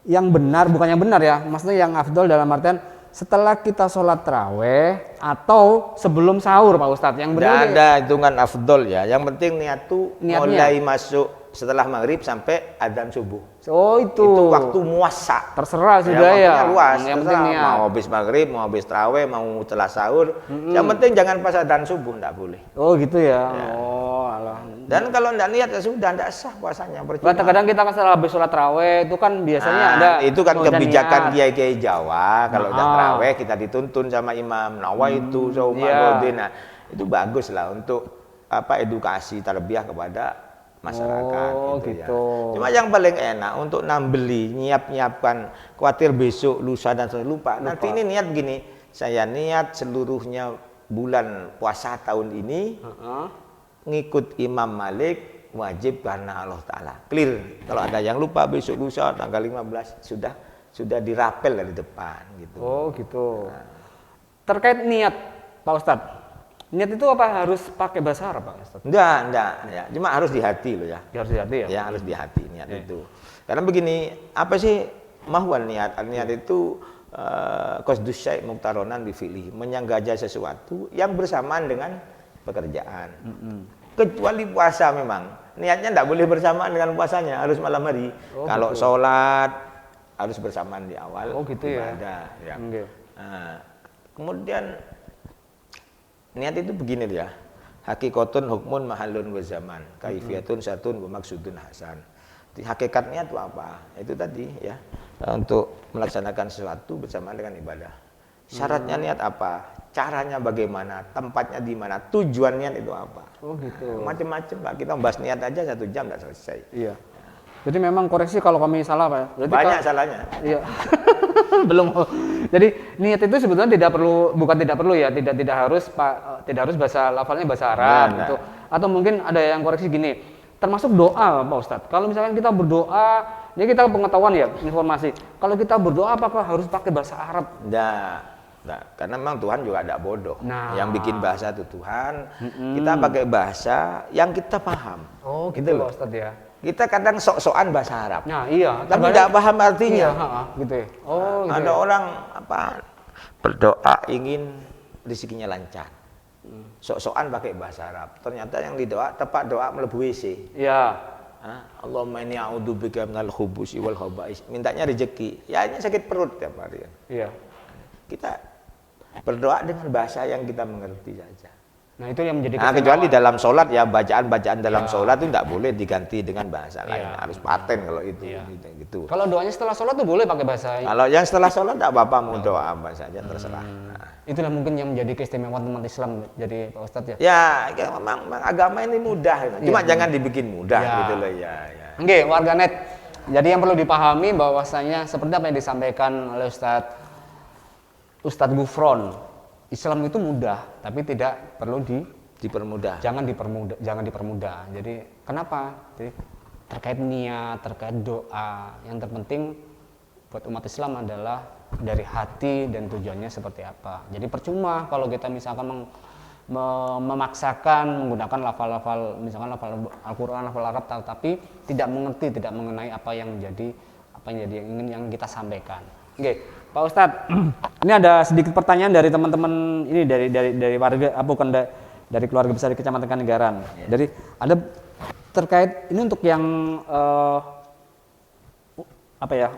yang benar, bukan yang benar ya, maksudnya yang afdol dalam artian setelah kita sholat taraweh atau sebelum sahur Pak Ustadz. Yang benar tidak ada hitungan afdol ya, yang penting niat itu mulai masuk setelah maghrib sampai adzan subuh. Oh itu waktu muasa. Terserah sudah ya. Luas. Yang penting niat. Mau habis maghrib, mau habis taraweh, mau setelah sahur. Yang penting jangan pas adzan subuh, tidak boleh. Oh gitu ya. Oh alah. Dan kalau tidak niat ya sudah tidak sah puasanya. Kadang kita kan setelah habis sholat taraweh itu kan biasanya ada. Itu kan kebijakan kiai-kiai Jawa. Kalau udah taraweh kita dituntun sama imam. Nawaitu saumadodin. Nah, itu bagus lah untuk edukasi tarbiyah kepada masyarakat. Gitu. Ya. Cuma yang paling enak untuk nambeli, nyiapkan, khawatir besok, lusa dan lupa. Nanti ini niat begini, saya niat seluruhnya bulan puasa tahun ini ngikut Imam Malik, wajib karena Allah Ta'ala. Clear. Kalau ada yang lupa besok lusa tanggal 15 sudah dirapel dari depan gitu. Oh gitu. Nah. Terkait niat Pak Ustadz, niat itu apa harus pakai bahasa Arab Pak Ustadz? Enggak ya. Cuma harus di hati loh ya. Harus di hati ya? Ya harus di hati niat itu. Karena begini, apa sih mahwan niat? Niat itu qasdus syai' muqtaronan bi fi'li, menyanggaja sesuatu yang bersamaan dengan pekerjaan. Kecuali puasa memang. Niatnya enggak boleh bersamaan dengan puasanya, harus malam hari. Kalau sholat harus bersamaan di awal Oh, gitu ya. ibadah. Ya. Oke. Nah, kemudian niat itu begini ya. Hakikatun hukmun mahalun wa zaman, kaifiyatun satun wa maksudun hasan. Hakikatnya itu apa? Itu tadi ya, untuk melaksanakan sesuatu bersamaan dengan ibadah. Syaratnya niat apa? Caranya bagaimana? Tempatnya di mana? Tujuannya itu apa? Oh gitu. Macam-macam Pak. Kita bahas niat aja 1 jam nggak selesai. Iya. Jadi memang koreksi kalau kami salah Pak. Berarti Banyak salahnya. Iya. Belum. Jadi niat itu sebetulnya bukan tidak perlu ya, tidak harus Pak, tidak harus bahasa lafalnya bahasa Arab Nah. gitu. Atau mungkin ada yang koreksi gini, termasuk doa Pak Ustadz. Kalau misalkan kita berdoa, ini kita pengetahuan ya, informasi. Kalau kita berdoa apakah harus pakai bahasa Arab? Nah, karena memang Tuhan juga tidak bodoh. Nah. Yang bikin bahasa itu Tuhan. Kita pakai bahasa yang kita paham. Oh gitu Gitu Pak loh. Ustadz ya. Kita kadang sok-sokan bahasa Arab. Nah iya. Tapi tidak paham artinya. Iya, gitu ya. Oh gitu Ada ya. orang berdoa ingin rezekinya lancar. Sok-sokan pakai bahasa Arab. Ternyata yang didoa tepat doa melebu WC. Iya. Allahumma inni a'udzubika minal khubusi wal khaba'is. Mintanya rezeki. Ya ini sakit perut tiap hari. Iya. Kita berdoa dengan bahasa yang kita mengerti saja. Nah itu yang menjadi Nah, kecuali dalam sholat ya, bacaan-bacaan dalam sholat itu tidak boleh diganti dengan bahasa lain. Iya. Harus paten kalau itu. Iya. Gitu. Kalau doanya setelah sholat tuh boleh pakai bahasa. Kalau yang setelah sholat tidak apa-apa, mau doa apa saja terserah. Nah. Itulah mungkin yang menjadi keistimewaan umat Islam jadi Pak Ustadz ya. Ya, memang agama ini mudah. Cuma jangan dibikin mudah Ya. gitu loh ya. Oke, warganet. Jadi yang perlu dipahami bahwasanya seperti apa yang disampaikan oleh Ustadz Gufron, Islam itu mudah, tapi tidak perlu Dipermudah. jangan dipermudah. Jadi kenapa? Jadi terkait niat, terkait doa, yang terpenting buat umat Islam adalah dari hati dan tujuannya seperti apa. Jadi percuma kalau kita misalkan memaksakan menggunakan lafal-lafal, misalkan lafal Al-Quran, lafal Arab, tapi tidak mengerti, tidak mengenai apa yang ingin kita sampaikan. Oke, Pak Ustadz, ini ada sedikit pertanyaan dari teman-teman ini dari warga, bukan dari keluarga besar di Kecamatan Kanenggaran. Jadi ada terkait ini untuk yang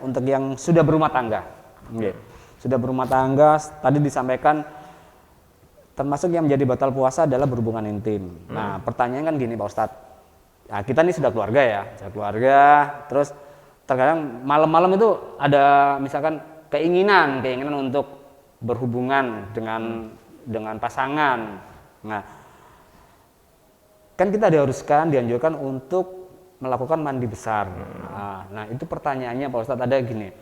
untuk yang sudah berumah tangga. Oke. Sudah berumah tangga, tadi disampaikan termasuk yang menjadi batal puasa adalah berhubungan intim. Nah, pertanyaan kan gini Pak Ustadz. Nah, kita ini sudah keluarga ya, terus terkadang malam-malam itu ada misalkan keinginan untuk berhubungan dengan pasangan. Nah, kan kita dianjurkan untuk melakukan mandi besar. Nah, itu pertanyaannya Pak Ustadz, ada gini.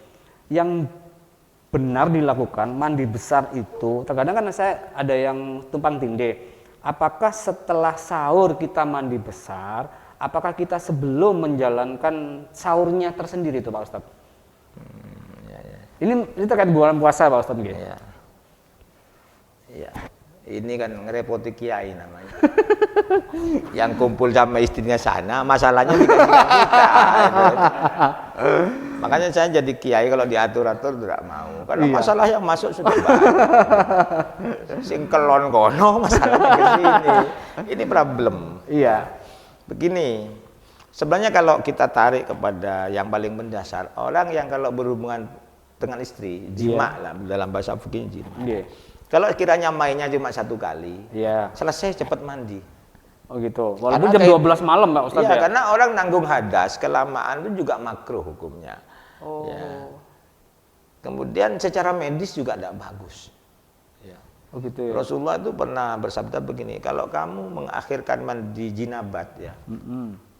Yang benar dilakukan mandi besar itu, terkadang kan saya ada yang tumpang tindih. Apakah setelah sahur kita mandi besar, apakah kita sebelum menjalankan sahurnya tersendiri itu Pak Ustadz? Ini terkait bulan puasa Pak Ustadz gitu. Iya. Ini kan ngerepoti kiai namanya. Yang kumpul sama istrinya sana, masalahnya dikasih kita. Makanya saya jadi kiai kalau diatur-atur tidak mau. Karena masalah yang masuk sudah banyak. Sing kelon kono masalahnya ke sini. Ini problem. Iya. Begini, sebenarnya kalau kita tarik kepada yang paling mendasar, orang yang kalau berhubungan dengan istri, jima lah dalam bahasa fikih jima. Kalau kiranya mainnya cuma 1 kali, selesai cepat mandi. Oh gitu. Walaupun jam 12 malam Pak Ustadz. Iya, karena orang nanggung hadas kelamaan itu juga makruh hukumnya. Oh. Ya. Kemudian secara medis juga tidak bagus. Ya. Oh gitu ya. Rasulullah itu pernah bersabda begini, kalau kamu mengakhirkan mandi jinabat ya,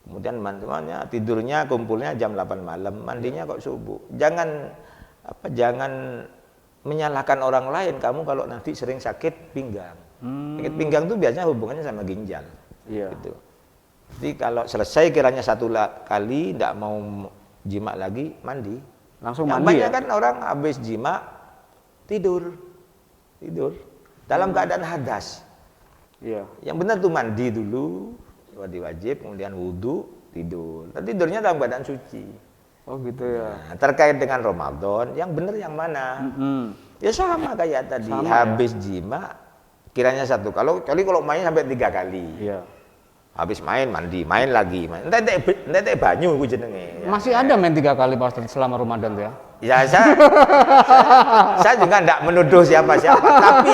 kemudian mantuannya tidurnya kumpulnya jam 8 malam, mandinya kok subuh. Jangan menyalahkan orang lain kamu kalau nanti sering sakit pinggang. Sakit pinggang itu biasanya hubungannya sama ginjal. Gitu. Jadi kalau selesai kiranya 1 kali tidak mau jima lagi, mandi. Langsung Yang mandi banyak ya? kan orang habis jima tidur dalam keadaan hadas. Iya. Yang benar tuh mandi dulu, wajib, kemudian wudhu, tidur. Dan tidurnya dalam keadaan suci. Oh gitu ya. Nah, terkait dengan Ramadan, yang benar yang mana? Ya sama kayak tadi, habis jima, kiranya 1. Kalau main sampai 3 kali. Iya. Habis main, mandi, main lagi. Nanti banyu ku jenenge. Masih ada main 3 kali Pak Ustadz selama Ramadan tuh ya? Ya saya juga tidak menuduh siapa-siapa, tapi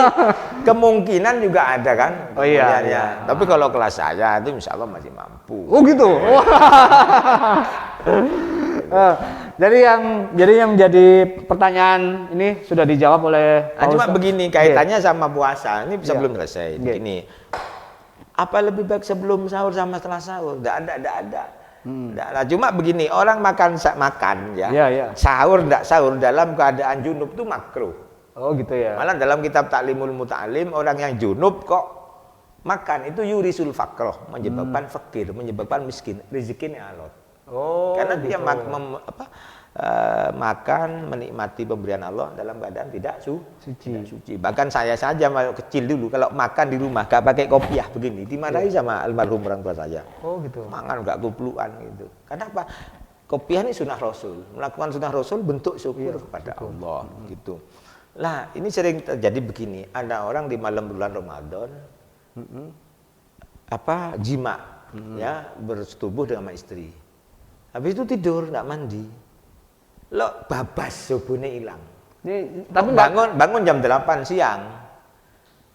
kemungkinan juga ada kan. Oh iya, kemungkinannya. iya. Tapi kalau kelas saya itu insya Allah masih mampu. Oh gitu. Wah. Jadi yang menjadi pertanyaan ini sudah dijawab oleh Nah, Pak cuma Ustadz. begini kaitannya sama puasa. Ini Iya. sebelum selesai. Begini. Apa lebih baik sebelum sahur sama setelah sahur? Tidak ada. Nggak ada. Cuma begini, orang makan ya. Iya, iya. Sahur tidak sahur dalam keadaan junub itu makruh. Oh gitu ya. Malah dalam kitab Ta'limul Muta'alim, orang yang junub kok makan itu yurisul fakroh, menyebabkan fakir, menyebabkan miskin, rezekinya alot. Oh. Karena dia gitu. makan menikmati pemberian Allah dalam keadaan tidak Suci. tidak suci. Bahkan saya saja waktu kecil dulu kalau makan di rumah gak pakai kopiah begini dimarahi sama almarhum orang tua saya. Oh gitu. Makan gak kupluan gitu. Karena apa? Kopiah ini sunnah Rasul. Melakukan sunnah Rasul bentuk syukur kepada Allah gitu. Lah ini sering terjadi begini. Ada orang di malam bulan Ramadan jima ya bersetubuh dengan istri. Habis itu tidur nggak mandi. Lo babas subuhnya hilang. Tapi bangun jam 8 siang.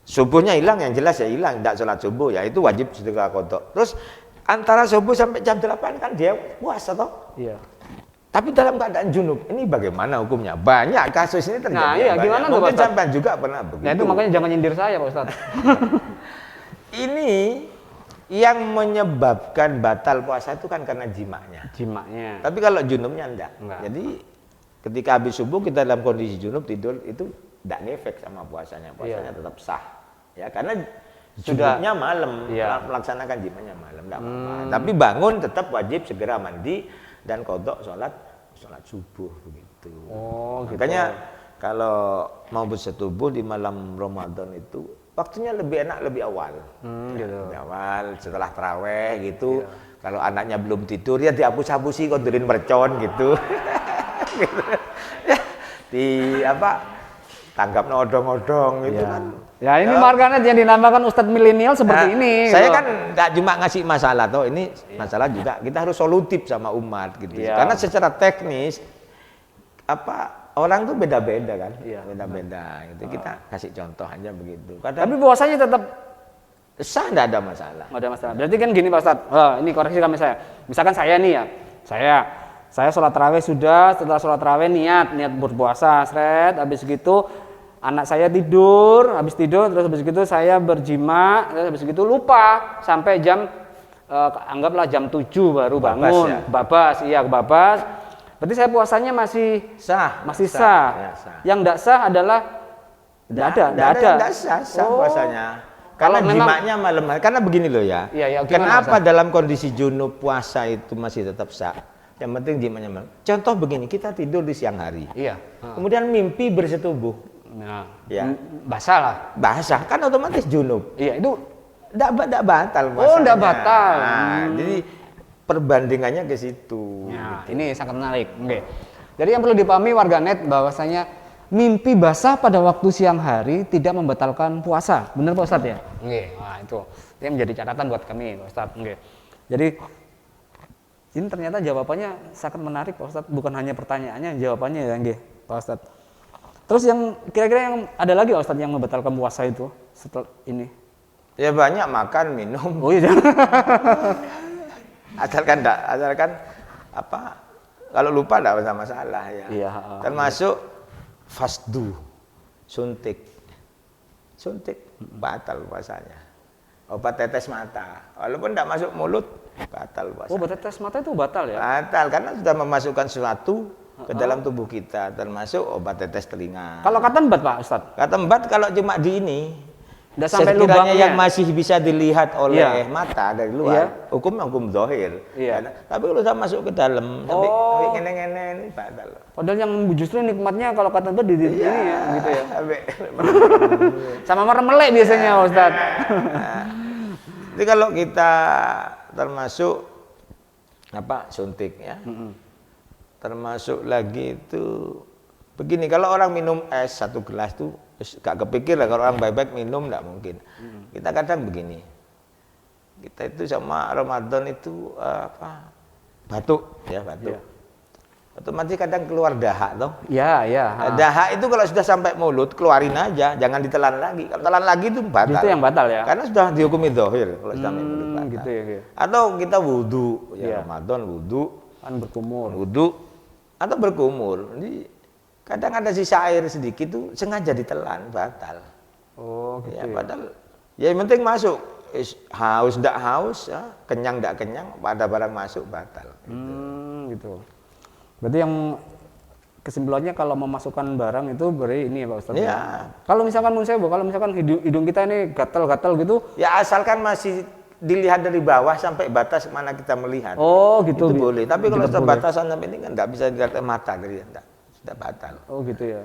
Subuhnya hilang, yang jelas ya hilang, tidak sholat subuh ya itu wajib sedekah qadha. Terus antara subuh sampai jam 8 kan dia puasa toh? Iya. Tapi dalam keadaan junub, ini bagaimana hukumnya? Banyak kasus ini terjadi. Nah, iya, banyak. gimana tuh, Mungkin Pak Ustadz? sampai juga pernah begitu. Nah itu makanya jangan nyindir saya Pak Ustadz. Ini yang menyebabkan batal puasa itu kan karena jimanya. Jimaknya. Tapi kalau junubnya enggak. Enggak. Jadi ketika habis subuh kita dalam kondisi junub tidur itu enggak ngefek sama puasanya. Puasanya tetap sah. Ya karena junubnya malam, melaksanakan jimanya malam enggak apa-apa. Tapi bangun tetap wajib segera mandi dan qadha sholat subuh begitu. Oh, gitu. Makanya kalau mau bersetubuh di malam Ramadan itu waktunya lebih enak lebih awal. Gitu. Lebih awal setelah taraweh gitu. Kalau anaknya belum tidur ya dihapus-hapusi kondurin mercon gitu. Gitu. Ya, tanggap odong-odong gitu kan. Ya ini warganet yang dinamakan Ustadz milenial seperti ini. Saya gitu. kan nggak cuma ngasih masalah toh, ini masalah juga kita harus solutif sama umat gitu. Karena secara teknis orang tuh beda-beda kan, beda-beda gitu. Kita kasih contoh aja begitu. Tapi puasanya tetap sah, nggak ada masalah. nggak ada masalah. Berarti kan gini Pak Ustadz, ini koreksi kami saya. Misalkan saya nih ya, saya sholat tarawih sudah, setelah sholat tarawih niat berpuasa, habis gitu anak saya tidur, terus habis gitu saya berjima, terus habis gitu lupa sampai jam anggaplah jam 7 baru bangun, babas. Berarti saya puasanya masih sah. Ya, sah. Yang tidak sah adalah tidak sah puasanya. Karena jimaknya malam. Karena begini loh ya. Kenapa dalam kondisi junub puasa itu masih tetap sah? Yang penting jimaknya malam. Contoh begini, kita tidur di siang hari. Iya. Kemudian mimpi bersetubuh. Nah, ya. Basah lah. Basah kan otomatis junub. Iya, itu tidak batal puasanya. Oh, tidak batal. Jadi perbandingannya ke situ. Ya, ini sangat menarik. Oke. Jadi yang perlu dipahami warganet bahwasanya mimpi basah pada waktu siang hari tidak membatalkan puasa. Benar Pak Ustadz ya? Oke. Nah, itu menjadi catatan buat kami Pak Ustadz. Oke. Jadi ini ternyata jawabannya sangat menarik Pak Ustadz. Bukan hanya pertanyaannya, jawabannya ya, nggih, Pak Ustadz. Terus yang kira-kira yang ada lagi Pak Ustadz yang membatalkan puasa itu setelah ini? Ya banyak makan, minum. Oh iya. asalkan kalau lupa tidak ada masalah ya. Iya. Termasuk fasdu, suntik batal puasanya. Obat tetes mata, walaupun tidak masuk mulut batal puasa. Oh, obat tetes mata itu batal ya? Batal karena sudah memasukkan sesuatu ke dalam tubuh kita, termasuk obat tetes telinga. Kalau katembat Pak Ustadz? Katembat kalau cuma di ini. Udah sampai lubangnya yang masih bisa dilihat oleh mata dari luar, hukum zahir. Tapi kalau sudah masuk ke dalam, tapi ngene-ngene ini batal. Padahal yang justru nikmatnya kalau kata di ini ya, gitu ya. Sama meremelek biasanya, Ustaz. Jadi kalau kita termasuk suntik ya, termasuk lagi itu begini, kalau orang minum es 1 gelas tuh gak kepikir lah kalau orang baik-baik minum, enggak mungkin. Kita kadang begini, kita itu sama Ramadan itu batuk. otomatis kadang keluar dahak toh. Ya, ya. Dahak itu kalau sudah sampai mulut, keluarin aja, jangan ditelan lagi. Kalau telan lagi itu batal. Itu yang batal ya. Karena sudah dihukumi dzahir kalau sampai mulut batal. Gitu ya, gitu. Atau kita wudu, ya Iya. Ramadan wudu, Kan berkumur. wudu atau berkumur. Jadi kadang ada sisa air sedikit tuh sengaja ditelan, batal. Oh, gitu Ya, ya. padahal ya yang penting masuk. Haus ndak haus, ya, kenyang ndak kenyang, pada barang masuk batal. Gitu. Berarti yang kesimpulannya kalau memasukkan barang itu beri ini ya Pak Ustadz. Iya. Kalau misalkan menurut saya, Bu, kalau misalkan hidung kita ini gatal-gatal gitu. Ya asalkan masih dilihat dari bawah sampai batas mana kita melihat. Oh, gitu. Itu boleh. Tapi kalau Juga sudah boleh. batasan sampai ini kan nggak bisa dilihat mata dari enggak. Sudah batal. Oh, gitu ya.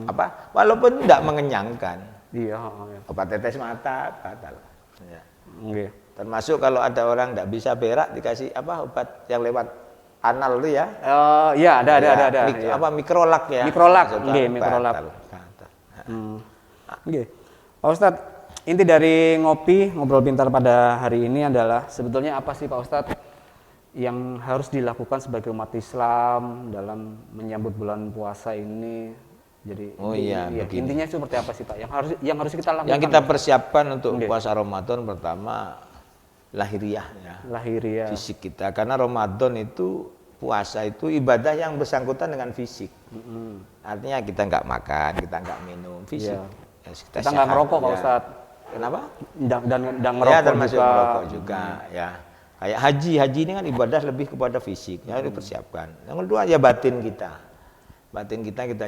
Apa? Walaupun tidak mengenyangkan. Iya, ya. Obat tetes mata batal. Ya. Oke. Termasuk kalau ada orang nggak bisa berak dikasih apa obat yang lewat anal itu ya. Iya, ada. Ya, Ya. Apa mikrolak ya. Mikrolak, Maksudnya nggih, mikrolak. batal. Batal. Oke. Pak Ustadz, inti dari ngobrol pintar pada hari ini adalah sebetulnya apa sih Pak Ustadz yang harus dilakukan sebagai umat Islam dalam menyambut bulan puasa ini? Jadi Oh iya, begini. intinya seperti apa sih Pak? Yang harus kita lakukan? Yang kita persiapkan untuk Nggih. puasa Ramadan pertama lahiriahnya. lahiriah. Fisik kita, karena Ramadan itu puasa itu ibadah yang bersangkutan dengan fisik. Artinya kita nggak makan, kita nggak minum, fisik. Iya. Ya, Kita nggak sehat, ngerokok Pak ya. Ustadz. Kenapa? Dan Ya ngerokok termasuk juga. merokok juga. Ya kayak haji ini kan ibadah lebih kepada fisik, ya dipersiapkan. Yang kedua ya batin kita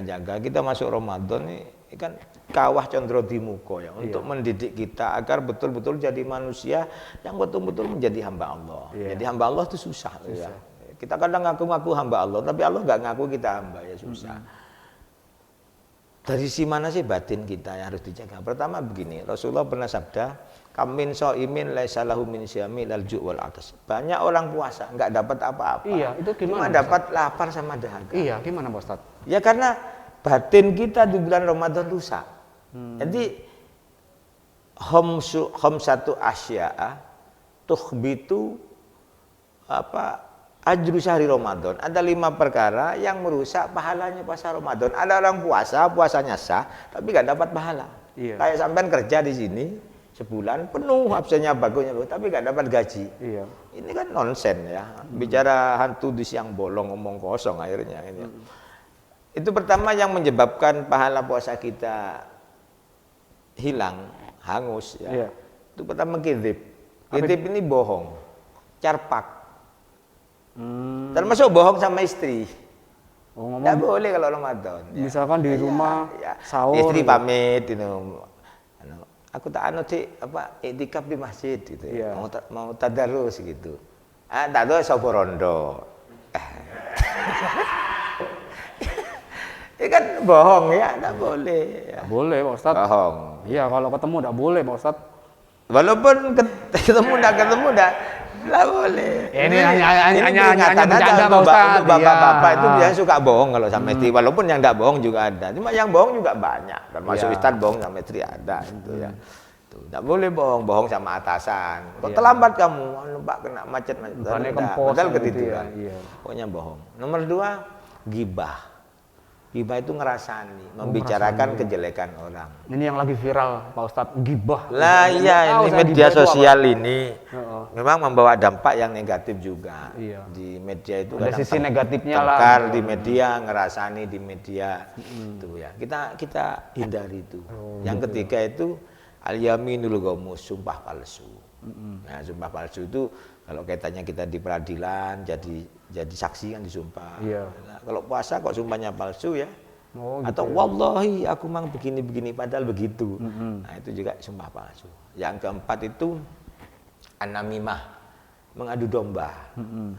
jaga. Kita masuk Ramadan ini kan kawah condro di muka ya, untuk mendidik kita agar betul-betul jadi manusia yang betul-betul menjadi hamba Allah. Jadi hamba Allah itu susah. Ya. Kita kadang ngaku-ngaku hamba Allah, tapi Allah nggak ngaku kita hamba, ya susah. Dari si mana sih batin kita yang harus dijaga? Pertama begini, Rasulullah pernah sabda, kamin so'imin laisa lahu min syami lal ju' wal atas. Banyak orang puasa nggak dapat apa-apa. Iya, itu Cuma gimana, dapat lapar sama dahaga. Iya, gimana Pak Ustadz? Ya karena batin kita di bulan Ramadan rusak. Jadi khamsatu asya'a tukhbitu ajru syahri Ramadan. Ada 5 perkara yang merusak pahalanya puasa Ramadan. Ada orang puasanya sah, tapi nggak dapat pahala. Iya. Kayak sampean kerja di sini sebulan penuh, absennya bagusnya, tapi nggak dapat gaji. Iya. Ini kan nonsen ya. Bicara hantu di siang bolong, ngomong kosong akhirnya. Ini. Itu pertama yang menyebabkan pahala puasa kita hilang, hangus ya. Iya. Itu pertama kidib. Kidib ini bohong, carpak. Termasuk bohong sama istri. Oh, Nggak boleh kalau Ramadan. Ya. Misalkan di rumah sahur. Istri pamit, aku tak iktikaf di masjid gitu. Iya. Mau tadarus gitu. Tadarus sapa rondo. Ini kan bohong ya, nggak boleh. Ya. Boleh Pak Ustadz. Bohong. Iya, kalau ketemu nggak boleh Pak Ustadz. Walaupun ketemu nggak boleh. Ya, ini hanya peringatan aja bercanda, untuk Pak Ustadz. untuk bapak-bapak Iya. itu biasanya suka bohong kalau sama istri. Walaupun yang nggak bohong juga ada. Cuma yang bohong juga banyak. Termasuk Iya. ustadz bohong sama istri ada itu ya. Tuh, nggak boleh bohong sama atasan. Kok Iya. terlambat kamu? Pak kena macet. Bannya kempos Padahal gitu ketiduran. ya, iya. Pokoknya bohong. Nomor 2, gibah. Gibah itu ngerasani, membicarakan kejelekan orang. Ini yang lagi viral Pak Ustadz, gibah. Lah Nggak iya, tahu ini saya media gibah itu apa. sosial ini Heeh. memang membawa dampak yang negatif juga. Iya. Di media itu Ada kadang sisi negatifnya lah. tengkar di media, ngerasani di media. Itu ya. Kita hindari itu. Yang ketiga itu al-yaminul ghamus, sumpah palsu. Nah, sumpah palsu itu kalau kaitannya kita di peradilan jadi saksi kan disumpah. Iya. Nah, kalau puasa kok sumpahnya palsu ya. Oh, Atau gitu ya. wallahi aku mang begini-begini padahal begitu. Nah, itu juga sumpah palsu. Yang keempat itu an-namimah, mengadu domba.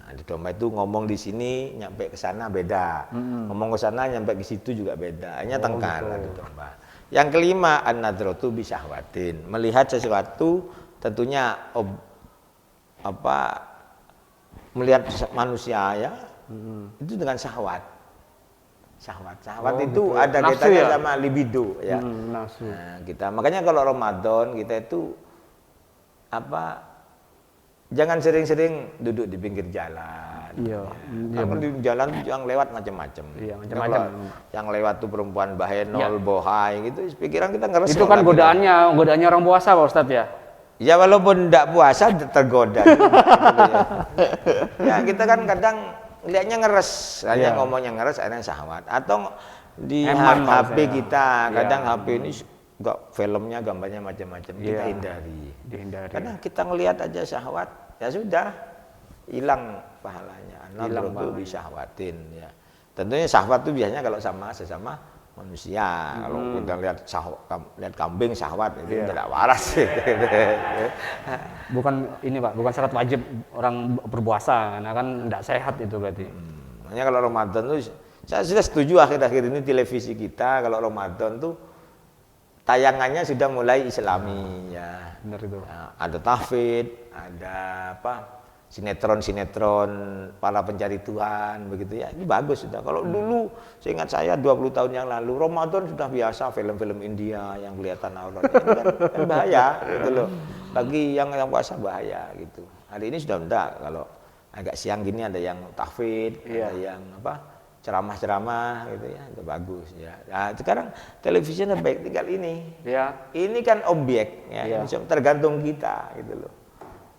Adu domba itu ngomong di sini nyampe ke sana beda. Ngomong ke sana nyampe ke situ juga beda. Hanya tengkar gitu. adu domba. Yang kelima an-nadratu bisyahwatin, melihat sesuatu tentunya melihat manusia ya. Itu dengan syahwat. Syahwat itu gitu. ada Nafsu kaitannya ya? sama libido ya. Nafsu. Nah, makanya kalau Ramadan kita itu jangan sering-sering duduk di pinggir jalan. ada. Iya. Kalau di jalan tuh yang lewat macam-macam. Iya, macam-macam. Yang lewat tuh perempuan bahenol, bohai gitu, pikiran kita ngeres. Itu kan godaannya orang puasa Pak Ustadz ya. Ya walaupun tidak puasa tergoda juga, gitu ya. Ya kita kan kadang lihatnya ngeres, hanya ngomongnya ngeres, akhirnya syahwat. Atau di HP kita, kadang HP ini enggak, filmnya gambarnya macam-macam, kita hindari. Kadang kita ngelihat aja syahwat, ya sudah hilang pahalanya. Hilang itu disyahwatin ya. Tentunya syahwat itu biasanya kalau sama sesama manusia. Kalau kita lihat kambing syahwat itu tidak waras. Bukan ini Pak, bukan syarat wajib orang berpuasa, karena kan tidak sehat itu berarti. Makanya kalau Ramadan tuh saya sudah setuju akhir-akhir ini televisi kita kalau Ramadan tuh tayangannya sudah mulai Islami ya. Benar itu. Nah, ada tahfidz, ada apa? Sinetron-sinetron para pencari Tuhan begitu ya. Ini bagus sudah. Kalau dulu seingat saya 20 tahun yang lalu Ramadan sudah biasa film-film India yang kelihatan aurat. Ini kan bahaya gitu loh. Bagi yang puasa bahaya gitu. Hari ini sudah enggak, kalau agak siang gini ada yang tahfidz, ada yang apa? Ceramah-ceramah gitu ya. Itu bagus ya. Nah, sekarang televisinya baik, tinggal ini. Ya. Ini kan objek ya. Tergantung kita gitu loh.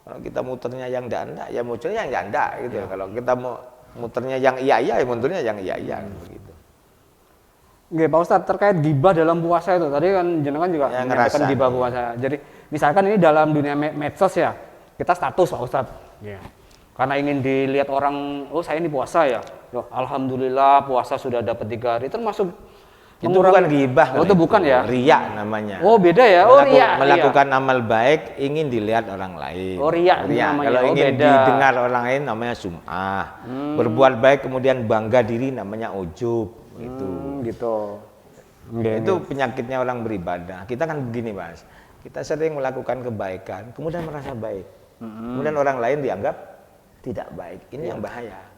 Kalau kita muternya yang enggak, ya muternya yang enggak gitu. Kalau kita mau muternya yang iya, ya muternya yang iya begitu. Oke, Pak Ustadz, terkait gibah dalam puasa itu, tadi kan jenengan juga menyampaikan gibah puasa. Jadi, misalkan ini dalam dunia medsos ya, kita status Pak Ustadz. Karena ingin dilihat orang, oh saya ini puasa ya. Loh, alhamdulillah puasa sudah dapat 3 hari, termasuk itu bukan ghibah. Oh, itu bukan ya? Riya namanya. Oh, beda ya? Oh, riya. Melakukan amal baik ingin dilihat orang lain. Oh, riya namanya. Kalau ingin didengar orang lain namanya sum'ah. Berbuat baik kemudian bangga diri namanya ujub. Gitu. Itu penyakitnya orang beribadah. Kita kan begini, Mas. Kita sering melakukan kebaikan, kemudian merasa baik. Kemudian orang lain dianggap tidak baik. Ini yang bahaya.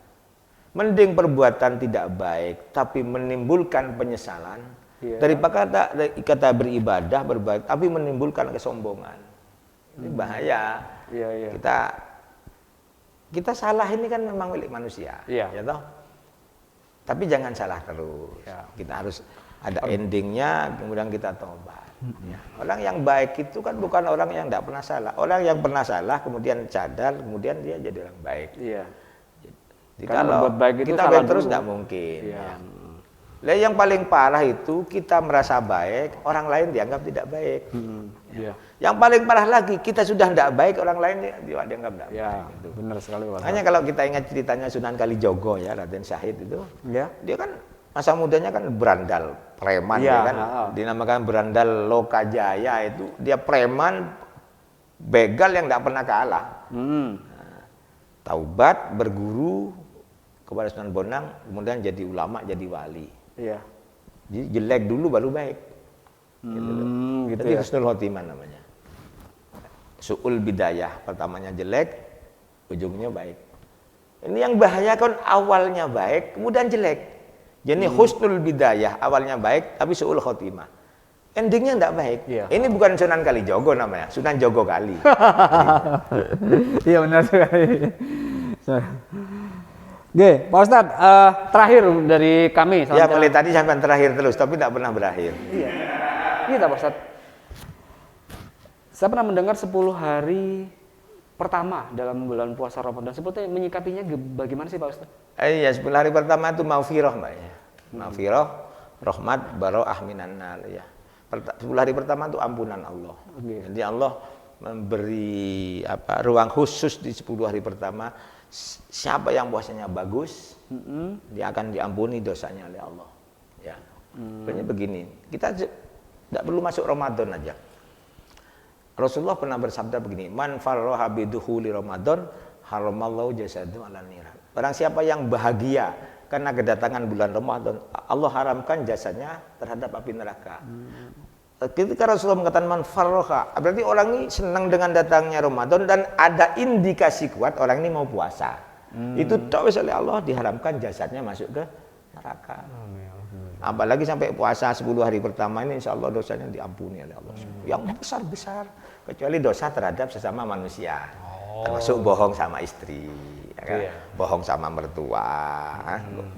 Mending perbuatan tidak baik tapi menimbulkan penyesalan daripada kata beribadah berbaik tapi menimbulkan kesombongan. Ini bahaya. Kita salah ini kan memang milik manusia, ya toh. Tapi jangan salah terus. Kita harus ada endingnya, kemudian kita tobat. Orang yang baik itu kan bukan orang yang tidak pernah salah. Orang yang pernah salah kemudian sadar, kemudian dia jadi orang baik. Jadi kalau kita baik terus tidak mungkin. Yang paling parah itu kita merasa baik, orang lain dianggap tidak baik. Yang paling parah lagi, kita sudah tidak baik, orang lain dianggap tidak baik. Gitu. Benar sekali Pak. Hanya kalau kita ingat ceritanya Sunan Kalijogo ya, Raden Syahid itu, dia kan masa mudanya kan berandal, preman kan, dinamakan berandal Lokajaya itu, dia preman, begal yang tidak pernah kalah. Taubat, berguru kepada Sunan Bonang, kemudian jadi ulama, jadi wali. Jadi jelek dulu baru baik. Jadi husnul khotimah namanya. Su'ul bidayah, pertamanya jelek, ujungnya baik. Ini yang bahaya kan awalnya baik, kemudian jelek. Jadi husnul bidayah, awalnya baik, tapi su'ul khotimah. Endingnya tidak baik. Ini bukan Sunan Kalijogo namanya, Sunan Jogo Kali. Iya benar sekali. Oke, Pak Ustadz, terakhir dari kami. Ya, mulai tadi sampai terakhir terus, tapi tidak pernah berakhir. Iya Pak Ustadz. Saya pernah mendengar 10 hari pertama dalam bulan puasa Ramadan. Sebetulnya menyikapinya bagaimana sih Pak Ustadz? Iya, 10 hari pertama itu maghfirah, Mbak ya. Maghfirah, rahmat, baro'ah minan nar ya. 10 hari pertama itu ampunan Allah. Jadi Allah memberi ruang khusus di 10 hari pertama. Siapa yang puasanya bagus, dia akan diampuni dosanya oleh Allah. Ya, sebenarnya begini, kita tidak perlu masuk Ramadan aja. Rasulullah pernah bersabda begini, man farroha bidukhuli Ramadan, haramallahu jasadu ala niran. Barang siapa yang bahagia karena kedatangan bulan Ramadan, Allah haramkan jasanya terhadap api neraka. Ketika Rasulullah mengatakan man farroha, berarti orang ini senang dengan datangnya Ramadan dan ada indikasi kuat orang ini mau puasa. Itu tahu oleh Allah diharamkan jasadnya masuk ke neraka. Apalagi sampai puasa 10 hari pertama ini insya Allah dosanya diampuni oleh Allah. Yang besar-besar, kecuali dosa terhadap sesama manusia. termasuk bohong sama istri, ya kan? Iya. Bohong sama mertua,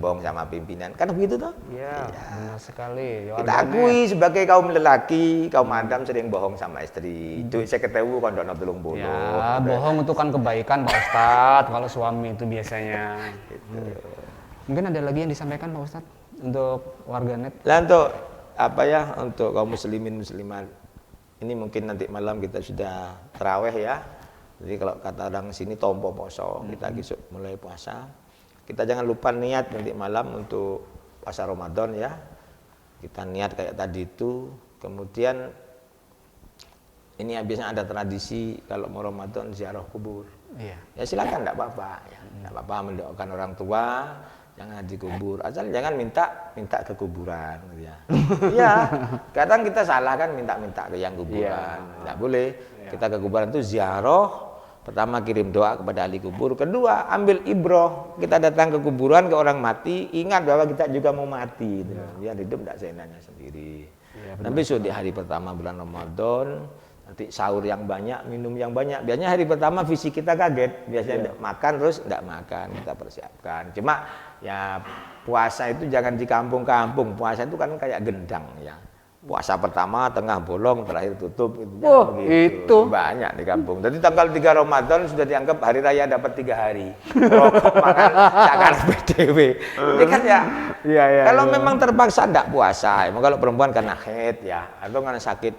bohong sama pimpinan, kan begitu toh? Iya, benar sekali. Ya, Kita warganet. akui sebagai kaum lelaki, kaum Adam sering bohong sama istri. Itu saya ketemu kondono 30. Ya, bohong itu kan kebaikan Pak Ustadz kalau suami itu biasanya. Mungkin ada lagi yang disampaikan Pak Ustadz untuk warganet. Lah untuk apa ya, untuk kaum muslimin muslimat, ini mungkin nanti malam kita sudah taraweh ya. Jadi kalau kata orang sini tompo poso, kita besok mulai puasa. Kita jangan lupa niat nanti malam untuk puasa Ramadan ya. Kita niat kayak tadi itu. Kemudian ini biasanya ada tradisi kalau mau Ramadan ziarah kubur. Iya. Ya silakan, enggak apa-apa ya. Enggak apa-apa mendoakan orang tua, jangan dikubur. Asal jangan minta ke kuburan gitu ya. Iya, kadang kita salah kan minta ke yang kuburan. Enggak boleh. Kita ke kuburan itu ziarah. Pertama kirim doa kepada ahli kubur, kedua ambil ibroh. Kita datang ke kuburan ke orang mati, ingat bahwa kita juga mau mati. Dia hidup tidak seenaknya sendiri. Nah besok di hari pertama bulan Ramadan, nanti sahur yang banyak, minum yang banyak. Biasanya hari pertama fisik kita kaget, biasanya makan terus tidak makan, kita persiapkan. Cuma ya puasa itu jangan di kampung-kampung, puasa itu kan kayak gendang ya. Puasa pertama, tengah bolong, terakhir tutup. Oh, itu. Banyak di kampung. Jadi tanggal 3 Ramadan sudah dianggap hari raya dapat 3 hari. Rokok, makan, cakar PDW. Ini kan ya, kalau memang terpaksa tidak puasa, emang kalau perempuan karena haid ya, atau karena sakit.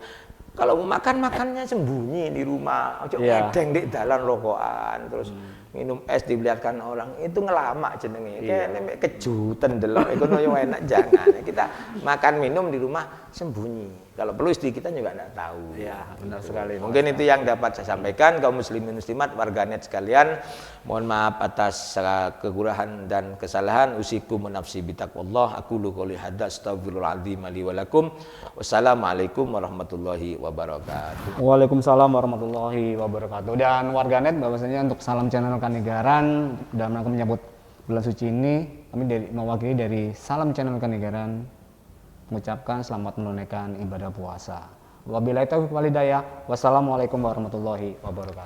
Kalau mau makan, makannya sembunyi di rumah. Ojo ngedeng di dalan rokokan, terus minum es dilihatkan orang, itu ngelama jenenge. Kayak kejutan delok iku yo enak, jangan. Kita makan minum di rumah sembunyi. Kalau perlu istri kita juga enggak tahu. Iya, benar sekali. Mungkin itu yang dapat saya sampaikan kaum muslimin muslimat warganet sekalian. Mohon maaf atas kekurangan dan kesalahan. Usikum nafsi bitaqwallah. Aqulu qouli hadza astaghfirullahaladzim li wa lakum. Wassalamualaikum warahmatullahi wabarakatuh. Waalaikumsalam warahmatullahi wabarakatuh. Dan warganet bahwasanya untuk salam channel Kanegaran dalam rangka menyambut bulan suci ini, kami mewakili dari Salam Channel Kanegaran mengucapkan selamat menunaikan ibadah puasa. Wabillahi taufiq wal hidayah. Wassalamualaikum warahmatullahi wabarakatuh.